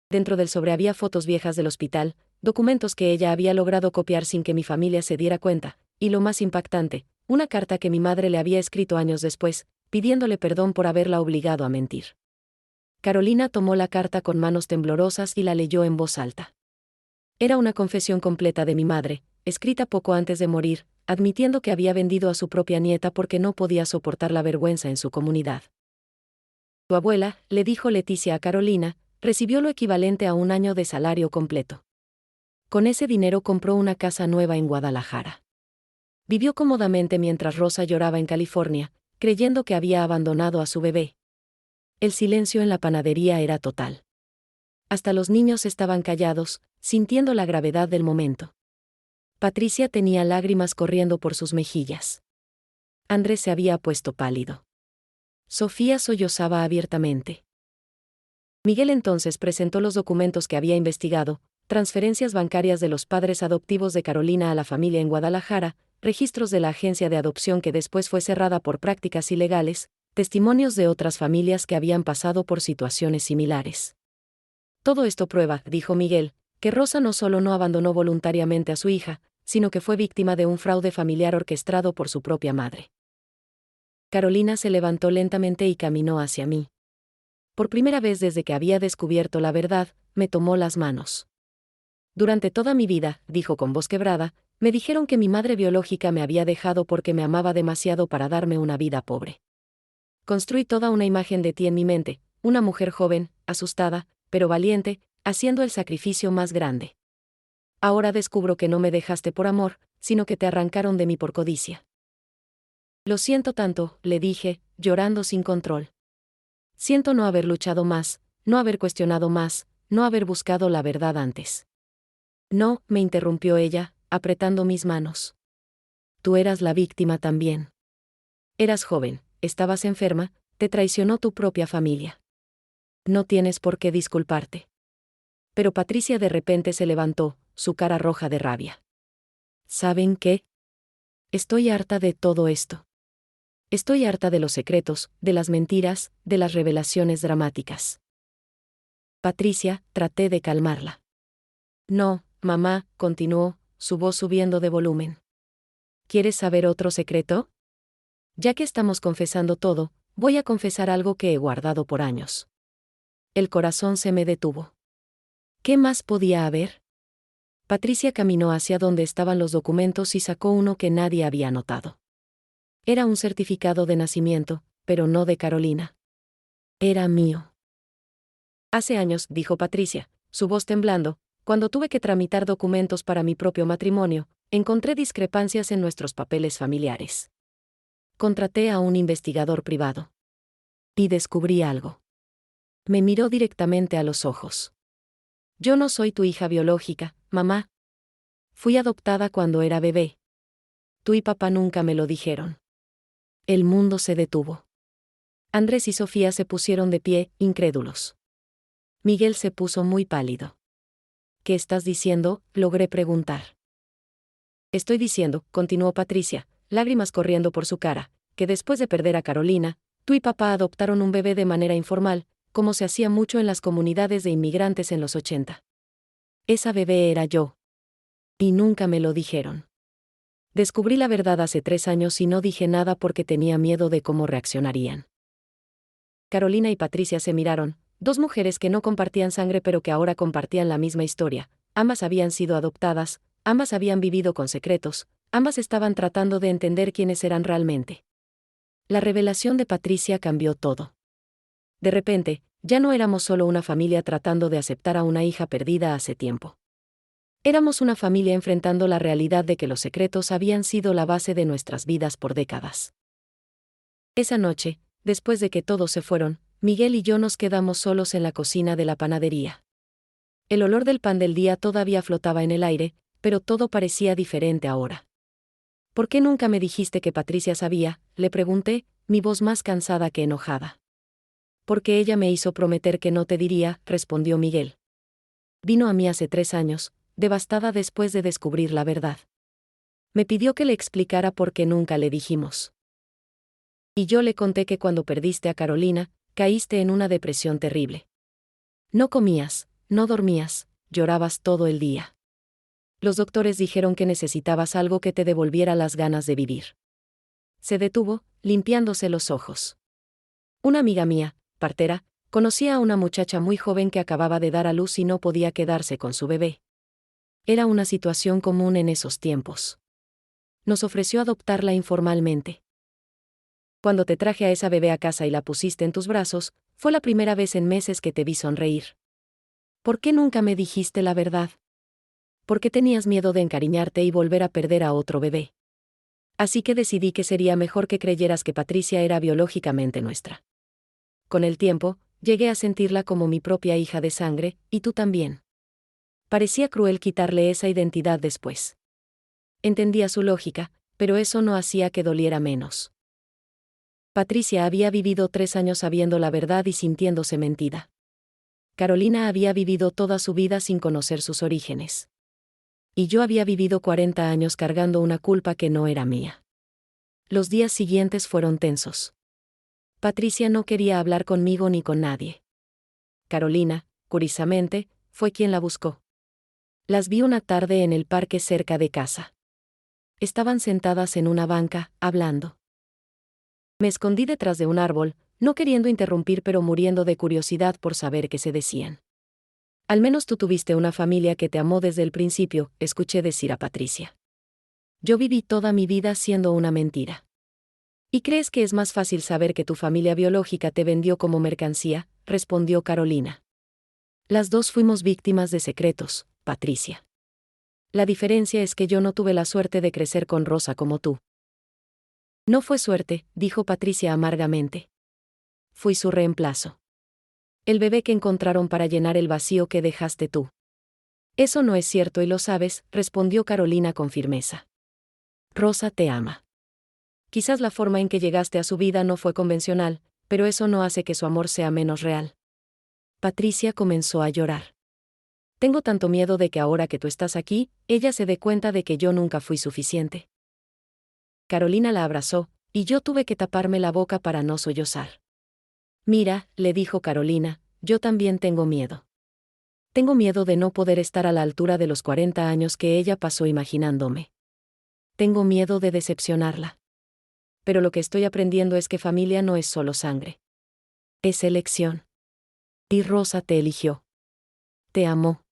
Dentro del sobre había fotos viejas del hospital, documentos que ella había logrado copiar sin que mi familia se diera cuenta, y lo más impactante, una carta que mi madre le había escrito años después, pidiéndole perdón por haberla obligado a mentir. Carolina tomó la carta con manos temblorosas y la leyó en voz alta. Era una confesión completa de mi madre, escrita poco antes de morir, admitiendo que había vendido a su propia nieta porque no podía soportar la vergüenza en su comunidad. Tu abuela, le dijo Leticia a Carolina, recibió lo equivalente a un año de salario completo. Con ese dinero compró una casa nueva en Guadalajara. Vivió cómodamente mientras Rosa lloraba en California, creyendo que había abandonado a su bebé. El silencio en la panadería era total. Hasta los niños estaban callados, sintiendo la gravedad del momento. Patricia tenía lágrimas corriendo por sus mejillas. Andrés se había puesto pálido. Sofía sollozaba abiertamente. Miguel entonces presentó los documentos que había investigado, transferencias bancarias de los padres adoptivos de Carolina a la familia en Guadalajara, registros de la agencia de adopción que después fue cerrada por prácticas ilegales, testimonios de otras familias que habían pasado por situaciones similares. Todo esto prueba, dijo Miguel, que Rosa no solo no abandonó voluntariamente a su hija, sino que fue víctima de un fraude familiar orquestado por su propia madre. Carolina se levantó lentamente y caminó hacia mí. Por primera vez desde que había descubierto la verdad, me tomó las manos. Durante toda mi vida, dijo con voz quebrada, me dijeron que mi madre biológica me había dejado porque me amaba demasiado para darme una vida pobre. Construí toda una imagen de ti en mi mente, una mujer joven, asustada, pero valiente, haciendo el sacrificio más grande. Ahora descubro que no me dejaste por amor, sino que te arrancaron de mí por codicia. Lo siento tanto, le dije, llorando sin control. Siento no haber luchado más, no haber cuestionado más, no haber buscado la verdad antes. No, me interrumpió ella, apretando mis manos. Tú eras la víctima también. Eras joven, estabas enferma, te traicionó tu propia familia. No tienes por qué disculparte. Pero Patricia de repente se levantó, su cara roja de rabia. ¿Saben qué? Estoy harta de todo esto. Estoy harta de los secretos, de las mentiras, de las revelaciones dramáticas. Patricia, traté de calmarla. No, mamá, continuó, su voz subiendo de volumen. ¿Quieres saber otro secreto? Ya que estamos confesando todo, voy a confesar algo que he guardado por años. El corazón se me detuvo. ¿Qué más podía haber? Patricia caminó hacia donde estaban los documentos y sacó uno que nadie había notado. Era un certificado de nacimiento, pero no de Carolina. Era mío. Hace años, dijo Patricia, su voz temblando, cuando tuve que tramitar documentos para mi propio matrimonio, encontré discrepancias en nuestros papeles familiares. Contraté a un investigador privado. Y descubrí algo. Me miró directamente a los ojos. Yo no soy tu hija biológica, mamá. Fui adoptada cuando era bebé. Tú y papá nunca me lo dijeron. El mundo se detuvo. Andrés y Sofía se pusieron de pie, incrédulos. Miguel se puso muy pálido. ¿Qué estás diciendo?, logré preguntar. Estoy diciendo, continuó Patricia, lágrimas corriendo por su cara, que después de perder a Carolina, tú y papá adoptaron un bebé de manera informal, como se hacía mucho en las comunidades de inmigrantes en los 80. Esa bebé era yo. Y nunca me lo dijeron. Descubrí la verdad hace 3 años y no dije nada porque tenía miedo de cómo reaccionarían. Carolina y Patricia se miraron, dos mujeres que no compartían sangre pero que ahora compartían la misma historia. Ambas habían sido adoptadas, ambas habían vivido con secretos, ambas estaban tratando de entender quiénes eran realmente. La revelación de Patricia cambió todo. De repente, ya no éramos solo una familia tratando de aceptar a una hija perdida hace tiempo. Éramos una familia enfrentando la realidad de que los secretos habían sido la base de nuestras vidas por décadas. Esa noche, después de que todos se fueron, Miguel y yo nos quedamos solos en la cocina de la panadería. El olor del pan del día todavía flotaba en el aire, pero todo parecía diferente ahora. ¿Por qué nunca me dijiste que Patricia sabía?, le pregunté, mi voz más cansada que enojada. Porque ella me hizo prometer que no te diría, respondió Miguel. Vino a mí hace 3 años, devastada después de descubrir la verdad. Me pidió que le explicara por qué nunca le dijimos. Y yo le conté que cuando perdiste a Carolina, caíste en una depresión terrible. No comías, no dormías, llorabas todo el día. Los doctores dijeron que necesitabas algo que te devolviera las ganas de vivir. Se detuvo, limpiándose los ojos. Una amiga mía, partera, conocía a una muchacha muy joven que acababa de dar a luz y no podía quedarse con su bebé. Era una situación común en esos tiempos. Nos ofreció adoptarla informalmente. Cuando te traje a esa bebé a casa y la pusiste en tus brazos, fue la primera vez en meses que te vi sonreír. ¿Por qué nunca me dijiste la verdad? ¿Por qué tenías miedo de encariñarte y volver a perder a otro bebé? Así que decidí que sería mejor que creyeras que Patricia era biológicamente nuestra. Con el tiempo, llegué a sentirla como mi propia hija de sangre, y tú también. Parecía cruel quitarle esa identidad después. Entendía su lógica, pero eso no hacía que doliera menos. Patricia había vivido 3 años sabiendo la verdad y sintiéndose mentida. Carolina había vivido toda su vida sin conocer sus orígenes. Y yo había vivido 40 años cargando una culpa que no era mía. Los días siguientes fueron tensos. Patricia no quería hablar conmigo ni con nadie. Carolina, curiosamente, fue quien la buscó. Las vi una tarde en el parque cerca de casa. Estaban sentadas en una banca, hablando. Me escondí detrás de un árbol, no queriendo interrumpir pero muriendo de curiosidad por saber qué se decían. Al menos tú tuviste una familia que te amó desde el principio, escuché decir a Patricia. Yo viví toda mi vida siendo una mentira. ¿Y crees que es más fácil saber que tu familia biológica te vendió como mercancía?, respondió Carolina. Las dos fuimos víctimas de secretos, Patricia. La diferencia es que yo no tuve la suerte de crecer con Rosa como tú. No fue suerte, dijo Patricia amargamente. Fui su reemplazo. El bebé que encontraron para llenar el vacío que dejaste tú. Eso no es cierto y lo sabes, respondió Carolina con firmeza. Rosa te ama. Quizás la forma en que llegaste a su vida no fue convencional, pero eso no hace que su amor sea menos real. Patricia comenzó a llorar. Tengo tanto miedo de que ahora que tú estás aquí, ella se dé cuenta de que yo nunca fui suficiente. Carolina la abrazó, y yo tuve que taparme la boca para no sollozar. Mira, le dijo Carolina, yo también tengo miedo. Tengo miedo de no poder estar a la altura de los 40 años que ella pasó imaginándome. Tengo miedo de decepcionarla. Pero lo que estoy aprendiendo es que familia no es solo sangre. Es elección. Y Rosa te eligió. Te amó.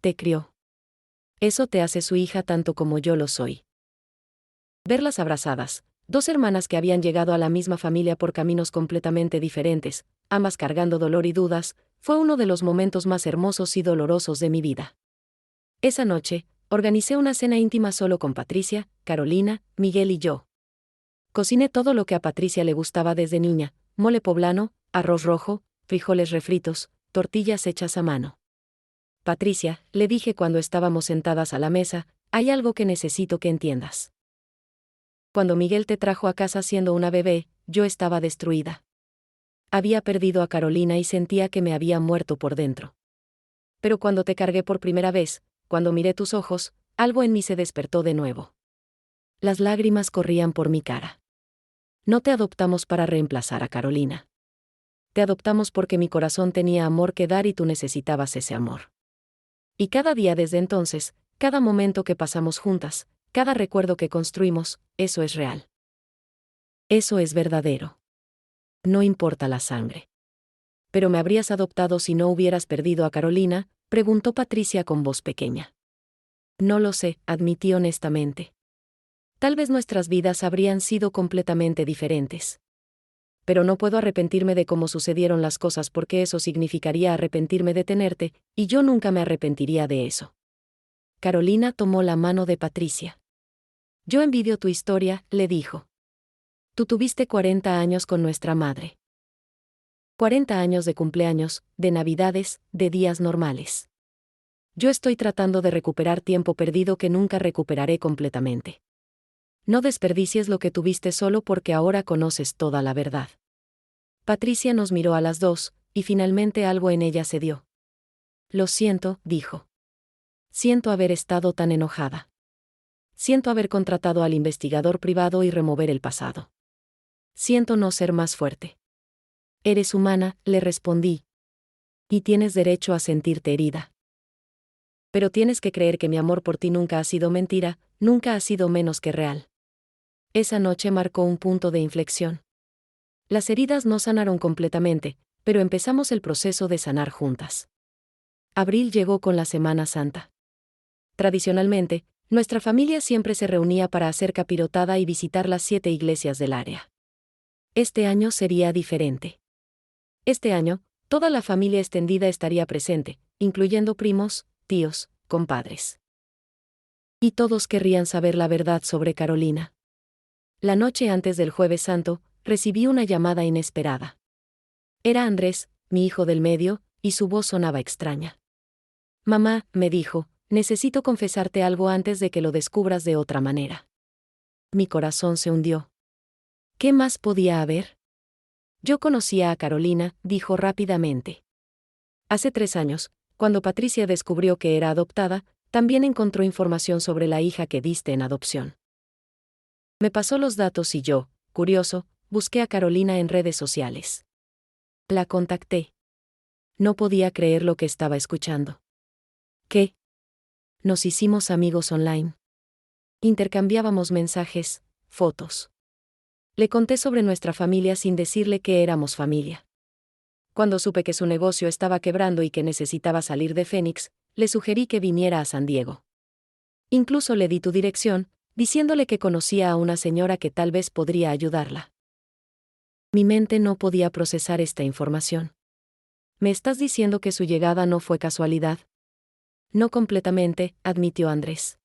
Te crió. Eso te hace su hija tanto como yo lo soy. Verlas abrazadas, dos hermanas que habían llegado a la misma familia por caminos completamente diferentes, ambas cargando dolor y dudas, fue uno de los momentos más hermosos y dolorosos de mi vida. Esa noche, organicé una cena íntima solo con Patricia, Carolina, Miguel y yo. Cociné todo lo que a Patricia le gustaba desde niña: mole poblano, arroz rojo, frijoles refritos, tortillas hechas a mano. Patricia, le dije cuando estábamos sentadas a la mesa, hay algo que necesito que entiendas. Cuando Miguel te trajo a casa siendo una bebé, yo estaba destruida. Había perdido a Carolina y sentía que me había muerto por dentro. Pero cuando te cargué por primera vez, cuando miré tus ojos, algo en mí se despertó de nuevo. Las lágrimas corrían por mi cara. No te adoptamos para reemplazar a Carolina. Te adoptamos porque mi corazón tenía amor que dar y tú necesitabas ese amor. Y cada día desde entonces, cada momento que pasamos juntas, cada recuerdo que construimos, eso es real. Eso es verdadero. No importa la sangre. ¿Pero me habrías adoptado si no hubieras perdido a Carolina?, preguntó Patricia con voz pequeña. No lo sé, admití honestamente. Tal vez nuestras vidas habrían sido completamente diferentes. Pero no puedo arrepentirme de cómo sucedieron las cosas porque eso significaría arrepentirme de tenerte, y yo nunca me arrepentiría de eso. Carolina tomó la mano de Patricia. Yo envidio tu historia, le dijo. Tú tuviste 40 años con nuestra madre. 40 años de cumpleaños, de navidades, de días normales. Yo estoy tratando de recuperar tiempo perdido que nunca recuperaré completamente. No desperdicies lo que tuviste solo porque ahora conoces toda la verdad. Patricia nos miró a las dos, y finalmente algo en ella cedió. Lo siento, dijo. Siento haber estado tan enojada. Siento haber contratado al investigador privado y remover el pasado. Siento no ser más fuerte. Eres humana, le respondí. Y tienes derecho a sentirte herida. Pero tienes que creer que mi amor por ti nunca ha sido mentira, nunca ha sido menos que real. Esa noche marcó un punto de inflexión. Las heridas no sanaron completamente, pero empezamos el proceso de sanar juntas. Abril llegó con la Semana Santa. Tradicionalmente, nuestra familia siempre se reunía para hacer capirotada y visitar las 7 iglesias del área. Este año sería diferente. Este año, toda la familia extendida estaría presente, incluyendo primos, tíos, compadres. Y todos querrían saber la verdad sobre Carolina. La noche antes del Jueves Santo, recibí una llamada inesperada. Era Andrés, mi hijo del medio, y su voz sonaba extraña. Mamá, me dijo, necesito confesarte algo antes de que lo descubras de otra manera. Mi corazón se hundió. ¿Qué más podía haber? Yo conocía a Carolina, dijo rápidamente. Hace 3 años, cuando Patricia descubrió que era adoptada, también encontró información sobre la hija que diste en adopción. Me pasó los datos y yo, curioso, busqué a Carolina en redes sociales. La contacté. No podía creer lo que estaba escuchando. ¿Qué? Nos hicimos amigos online. Intercambiábamos mensajes, fotos. Le conté sobre nuestra familia sin decirle que éramos familia. Cuando supe que su negocio estaba quebrando y que necesitaba salir de Phoenix, le sugerí que viniera a San Diego. Incluso le di tu dirección, diciéndole que conocía a una señora que tal vez podría ayudarla. Mi mente no podía procesar esta información. ¿Me estás diciendo que su llegada no fue casualidad? No completamente, admitió Andrés.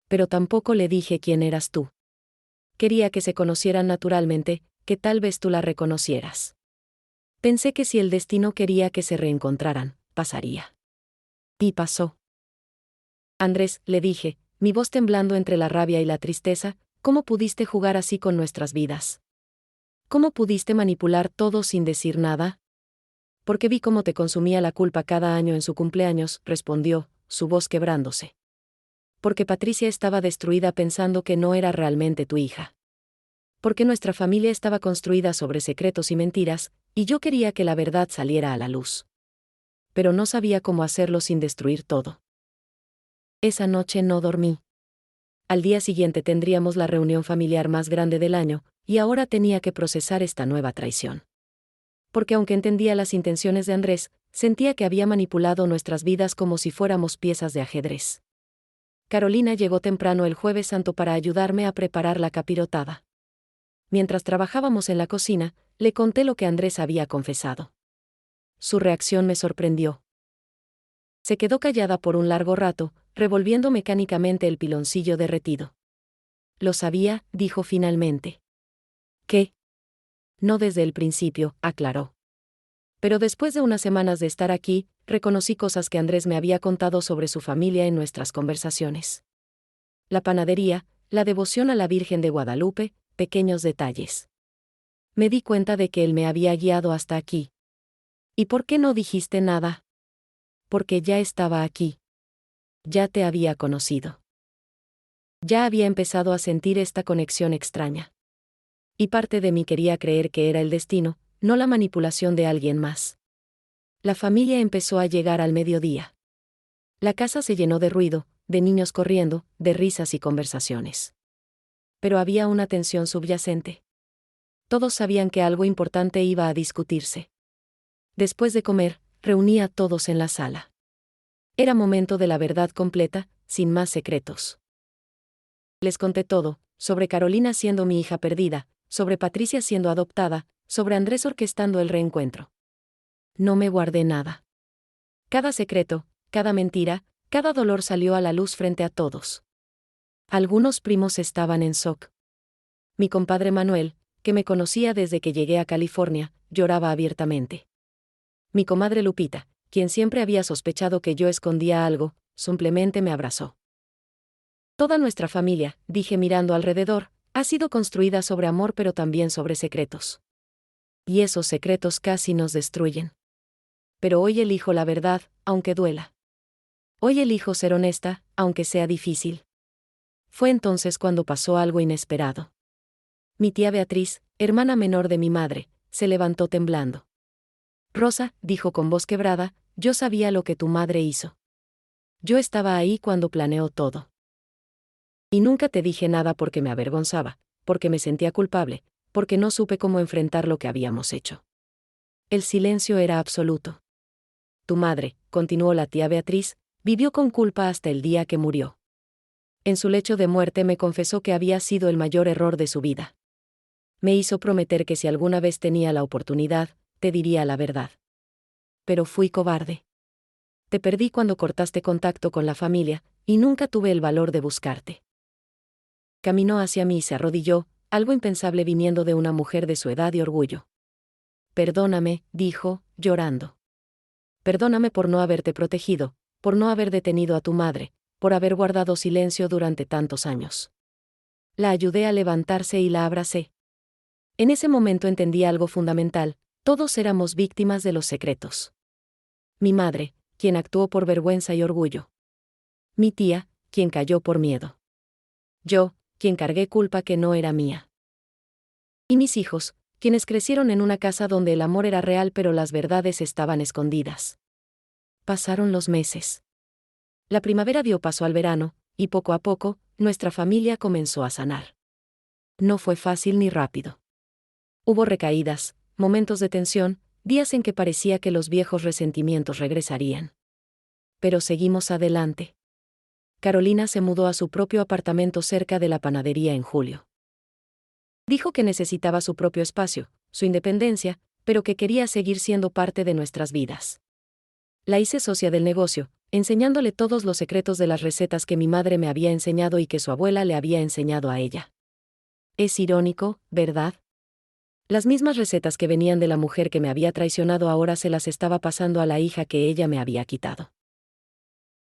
Pero tampoco le dije quién eras tú. Quería que se conocieran naturalmente, que tal vez tú la reconocieras. Pensé que si el destino quería que se reencontraran, pasaría. Y pasó. Andrés, le dije, mi voz temblando entre la rabia y la tristeza, ¿cómo pudiste jugar así con nuestras vidas? ¿Cómo pudiste manipular todo sin decir nada? Porque vi cómo te consumía la culpa cada año en su cumpleaños, respondió, su voz quebrándose. Porque Patricia estaba destruida pensando que no era realmente tu hija. porque nuestra familia estaba construida sobre secretos y mentiras, y yo quería que la verdad saliera a la luz. Pero no sabía cómo hacerlo sin destruir todo. Esa noche no dormí. Al día siguiente tendríamos la reunión familiar más grande del año, y ahora tenía que procesar esta nueva traición. Porque aunque entendía las intenciones de Andrés, sentía que había manipulado nuestras vidas como si fuéramos piezas de ajedrez. Carolina llegó temprano el Jueves Santo para ayudarme a preparar la capirotada. Mientras trabajábamos en la cocina, le conté lo que Andrés había confesado. Su reacción me sorprendió. Se quedó callada por un largo rato, revolviendo mecánicamente el piloncillo derretido. Lo sabía, dijo finalmente. ¿Qué? No desde el principio, aclaró. Pero después de unas semanas de estar aquí, reconocí cosas que Andrés me había contado sobre su familia en nuestras conversaciones. La panadería, la devoción a la Virgen de Guadalupe, pequeños detalles. Me di cuenta de que él me había guiado hasta aquí. ¿Y por qué no dijiste nada? Porque ya estaba aquí. Ya te había conocido. Ya había empezado a sentir esta conexión extraña. Y parte de mí quería creer que era el destino, no la manipulación de alguien más. La familia empezó a llegar al mediodía. La casa se llenó de ruido, de niños corriendo, de risas y conversaciones. Pero había una tensión subyacente. Todos sabían que algo importante iba a discutirse. Después de comer, reuní a todos en la sala. Era momento de la verdad completa, sin más secretos. Les conté todo, sobre Carolina siendo mi hija perdida, sobre Patricia siendo adoptada, sobre Andrés orquestando el reencuentro. No me guardé nada. Cada secreto, cada mentira, cada dolor salió a la luz frente a todos. Algunos primos estaban en shock. Mi compadre Manuel, que me conocía desde que llegué a California, lloraba abiertamente. Mi comadre Lupita, quien siempre había sospechado que yo escondía algo, simplemente me abrazó. Toda nuestra familia, dije mirando alrededor, ha sido construida sobre amor pero también sobre secretos. Y esos secretos casi nos destruyen. Pero hoy elijo la verdad, aunque duela. Hoy elijo ser honesta, aunque sea difícil. Fue entonces cuando pasó algo inesperado. Mi tía Beatriz, hermana menor de mi madre, se levantó temblando. Rosa, dijo con voz quebrada, yo sabía lo que tu madre hizo. Yo estaba ahí cuando planeó todo. Y nunca te dije nada porque me avergonzaba, porque me sentía culpable, porque no supe cómo enfrentar lo que habíamos hecho. El silencio era absoluto. Tu madre, continuó la tía Beatriz, vivió con culpa hasta el día que murió. En su lecho de muerte me confesó que había sido el mayor error de su vida. Me hizo prometer que si alguna vez tenía la oportunidad, te diría la verdad. Pero fui cobarde. Te perdí cuando cortaste contacto con la familia, y nunca tuve el valor de buscarte. Caminó hacia mí y se arrodilló, algo impensable viniendo de una mujer de su edad y orgullo. Perdóname, dijo, llorando. Perdóname por no haberte protegido, por no haber detenido a tu madre, por haber guardado silencio durante tantos años. La ayudé a levantarse y la abracé. En ese momento entendí algo fundamental, todos éramos víctimas de los secretos. Mi madre, quien actuó por vergüenza y orgullo. Mi tía, quien cayó por miedo. Yo, quien cargué culpa que no era mía. Y mis hijos, quienes crecieron en una casa donde el amor era real pero las verdades estaban escondidas. Pasaron los meses. La primavera dio paso al verano, y poco a poco, nuestra familia comenzó a sanar. No fue fácil ni rápido. Hubo recaídas, momentos de tensión, días en que parecía que los viejos resentimientos regresarían. Pero seguimos adelante. Carolina se mudó a su propio apartamento cerca de la panadería en julio. Dijo que necesitaba su propio espacio, su independencia, pero que quería seguir siendo parte de nuestras vidas. La hice socia del negocio, enseñándole todos los secretos de las recetas que mi madre me había enseñado y que su abuela le había enseñado a ella. Es irónico, ¿verdad? Las mismas recetas que venían de la mujer que me había traicionado ahora se las estaba pasando a la hija que ella me había quitado.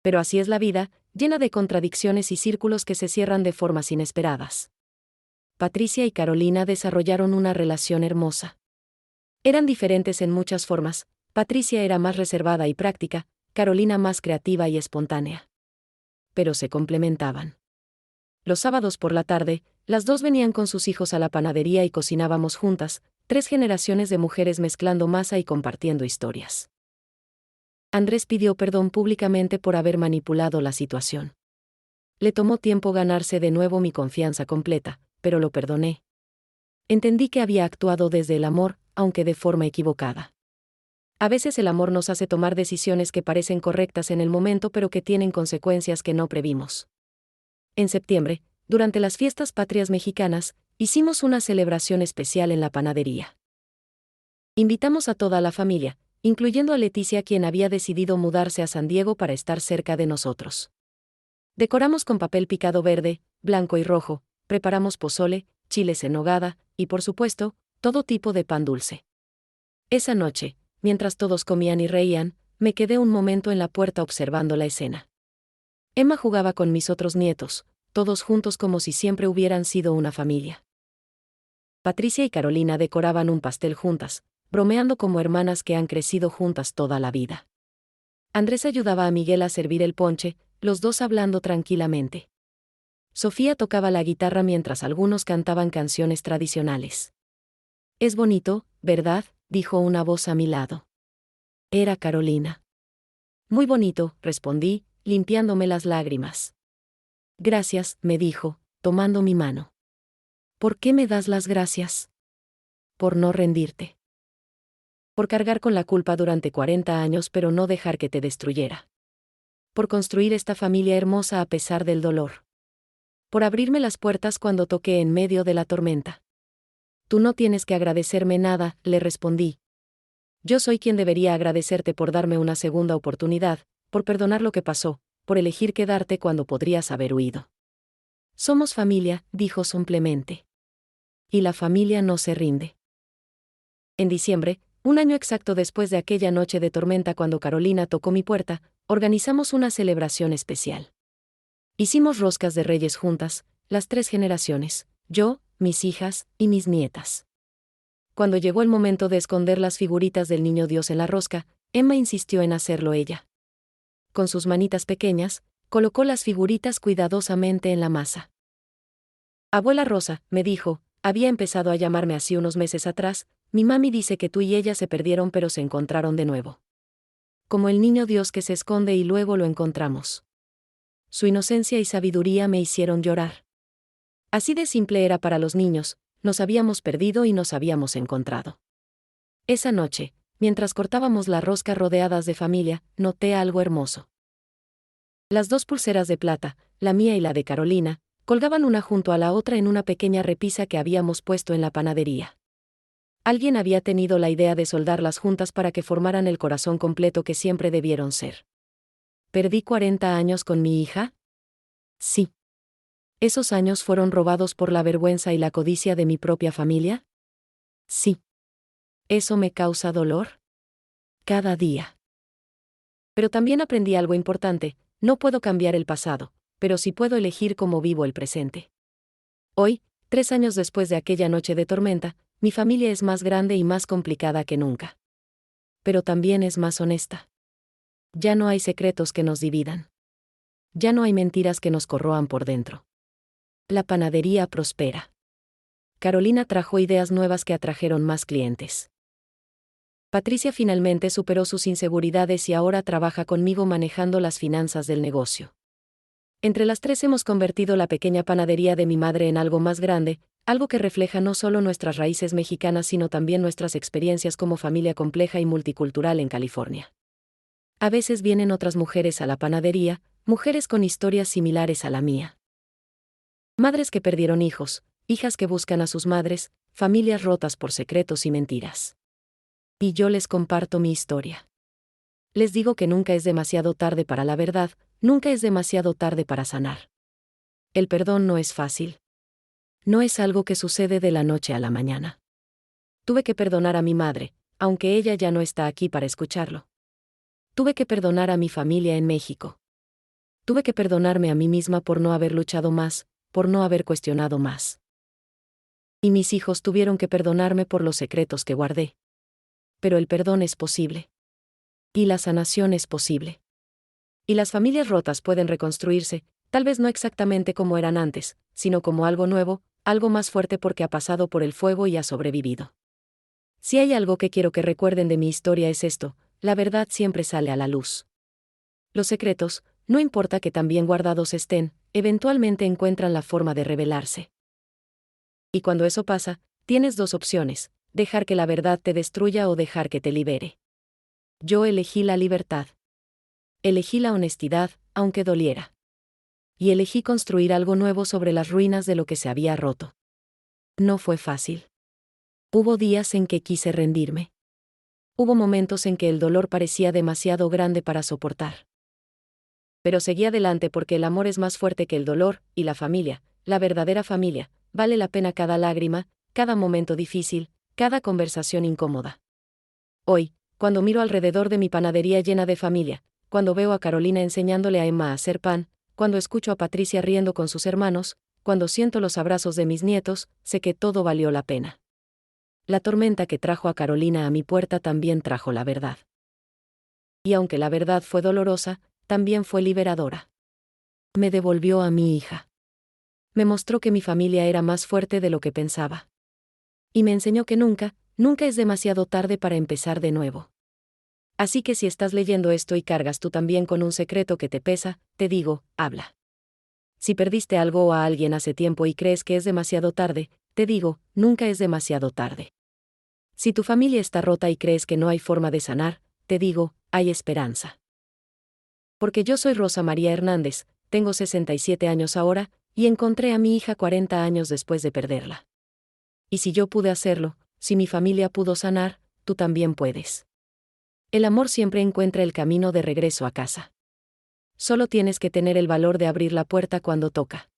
Pero así es la vida, llena de contradicciones y círculos que se cierran de formas inesperadas. Patricia y Carolina desarrollaron una relación hermosa. Eran diferentes en muchas formas, Patricia era más reservada y práctica, Carolina más creativa y espontánea. Pero se complementaban. Los sábados por la tarde, las dos venían con sus hijos a la panadería y cocinábamos juntas, 3 generaciones de mujeres mezclando masa y compartiendo historias. Andrés pidió perdón públicamente por haber manipulado la situación. Le tomó tiempo ganarse de nuevo mi confianza completa, pero lo perdoné. Entendí que había actuado desde el amor, aunque de forma equivocada. A veces el amor nos hace tomar decisiones que parecen correctas en el momento pero que tienen consecuencias que no previmos. En septiembre, durante las fiestas patrias mexicanas, hicimos una celebración especial en la panadería. Invitamos a toda la familia, incluyendo a Leticia, quien había decidido mudarse a San Diego para estar cerca de nosotros. Decoramos con papel picado verde, blanco y rojo, preparamos pozole, chiles en nogada, y por supuesto, todo tipo de pan dulce. Esa noche, mientras todos comían y reían, me quedé un momento en la puerta observando la escena. Emma jugaba con mis otros nietos, todos juntos como si siempre hubieran sido una familia. Patricia y Carolina decoraban un pastel juntas, bromeando como hermanas que han crecido juntas toda la vida. Andrés ayudaba a Miguel a servir el ponche, los dos hablando tranquilamente. Sofía tocaba la guitarra mientras algunos cantaban canciones tradicionales. «Es bonito, ¿verdad?», dijo una voz a mi lado. Era Carolina. «Muy bonito», respondí, limpiándome las lágrimas. «Gracias», me dijo, tomando mi mano. «¿Por qué me das las gracias?» «Por no rendirte. Por cargar con la culpa durante 40 años pero no dejar que te destruyera. Por construir esta familia hermosa a pesar del dolor. Por abrirme las puertas cuando toqué en medio de la tormenta». «Tú no tienes que agradecerme nada», le respondí. «Yo soy quien debería agradecerte por darme una segunda oportunidad, por perdonar lo que pasó, por elegir quedarte cuando podrías haber huido». «Somos familia», dijo simplemente. «Y la familia no se rinde». En diciembre, un año exacto después de aquella noche de tormenta cuando Carolina tocó mi puerta, organizamos una celebración especial. Hicimos roscas de reyes juntas, las 3 generaciones, yo, mis hijas y mis nietas. Cuando llegó el momento de esconder las figuritas del niño Dios en la rosca, Emma insistió en hacerlo ella. Con sus manitas pequeñas, colocó las figuritas cuidadosamente en la masa. «Abuela Rosa», me dijo, había empezado a llamarme así unos meses atrás, «mi mami dice que tú y ella se perdieron pero se encontraron de nuevo. Como el niño Dios que se esconde y luego lo encontramos». Su inocencia y sabiduría me hicieron llorar. Así de simple era para los niños, nos habíamos perdido y nos habíamos encontrado. Esa noche, mientras cortábamos la rosca rodeadas de familia, noté algo hermoso. Las 2 pulseras de plata, la mía y la de Carolina, colgaban una junto a la otra en una pequeña repisa que habíamos puesto en la panadería. Alguien había tenido la idea de soldarlas juntas para que formaran el corazón completo que siempre debieron ser. ¿Perdí 40 años con mi hija? Sí. ¿Esos años fueron robados por la vergüenza y la codicia de mi propia familia? Sí. ¿Eso me causa dolor? Cada día. Pero también aprendí algo importante: no puedo cambiar el pasado, pero sí puedo elegir cómo vivo el presente. Hoy, 3 años después de aquella noche de tormenta, mi familia es más grande y más complicada que nunca. Pero también es más honesta. Ya no hay secretos que nos dividan. Ya no hay mentiras que nos corroan por dentro. La panadería prospera. Carolina trajo ideas nuevas que atrajeron más clientes. Patricia finalmente superó sus inseguridades y ahora trabaja conmigo manejando las finanzas del negocio. Entre las 3 hemos convertido la pequeña panadería de mi madre en algo más grande, algo que refleja no solo nuestras raíces mexicanas sino también nuestras experiencias como familia compleja y multicultural en California. A veces vienen otras mujeres a la panadería, mujeres con historias similares a la mía. Madres que perdieron hijos, hijas que buscan a sus madres, familias rotas por secretos y mentiras. Y yo les comparto mi historia. Les digo que nunca es demasiado tarde para la verdad, nunca es demasiado tarde para sanar. El perdón no es fácil. No es algo que sucede de la noche a la mañana. Tuve que perdonar a mi madre, aunque ella ya no está aquí para escucharlo. Tuve que perdonar a mi familia en México. Tuve que perdonarme a mí misma por no haber luchado más, por no haber cuestionado más. Y mis hijos tuvieron que perdonarme por los secretos que guardé. Pero el perdón es posible. Y la sanación es posible. Y las familias rotas pueden reconstruirse, Tal vez no exactamente como eran antes, sino como algo nuevo, algo más fuerte porque ha pasado por el fuego y ha sobrevivido. Si hay algo que quiero que recuerden de mi historia es esto: la verdad siempre sale a la luz. Los secretos, no importa que tan bien guardados estén, eventualmente encuentran la forma de revelarse. Y cuando eso pasa, tienes dos opciones: dejar que la verdad te destruya o dejar que te libere. Yo elegí la libertad. Elegí la honestidad, aunque doliera. Y elegí construir algo nuevo sobre las ruinas de lo que se había roto. No fue fácil. Hubo días en que quise rendirme. Hubo momentos en que el dolor parecía demasiado grande para soportar. Pero seguí adelante porque el amor es más fuerte que el dolor, y la familia, la verdadera familia, vale la pena cada lágrima, cada momento difícil, cada conversación incómoda. Hoy, cuando miro alrededor de mi panadería llena de familia, cuando veo a Carolina enseñándole a Emma a hacer pan, cuando escucho a Patricia riendo con sus hermanos, cuando siento los abrazos de mis nietos, sé que todo valió la pena. La tormenta que trajo a Carolina a mi puerta también trajo la verdad. Y aunque la verdad fue dolorosa, también fue liberadora. Me devolvió a mi hija. Me mostró que mi familia era más fuerte de lo que pensaba. Y me enseñó que nunca, nunca es demasiado tarde para empezar de nuevo. Así que si estás leyendo esto y cargas tú también con un secreto que te pesa, te digo, habla. Si perdiste algo o a alguien hace tiempo y crees que es demasiado tarde, te digo, nunca es demasiado tarde. Si tu familia está rota y crees que no hay forma de sanar, te digo, hay esperanza. Porque yo soy Rosa María Hernández, tengo 67 años ahora, y encontré a mi hija 40 años después de perderla. Y si yo pude hacerlo, si mi familia pudo sanar, tú también puedes. El amor siempre encuentra el camino de regreso a casa. Solo tienes que tener el valor de abrir la puerta cuando toca.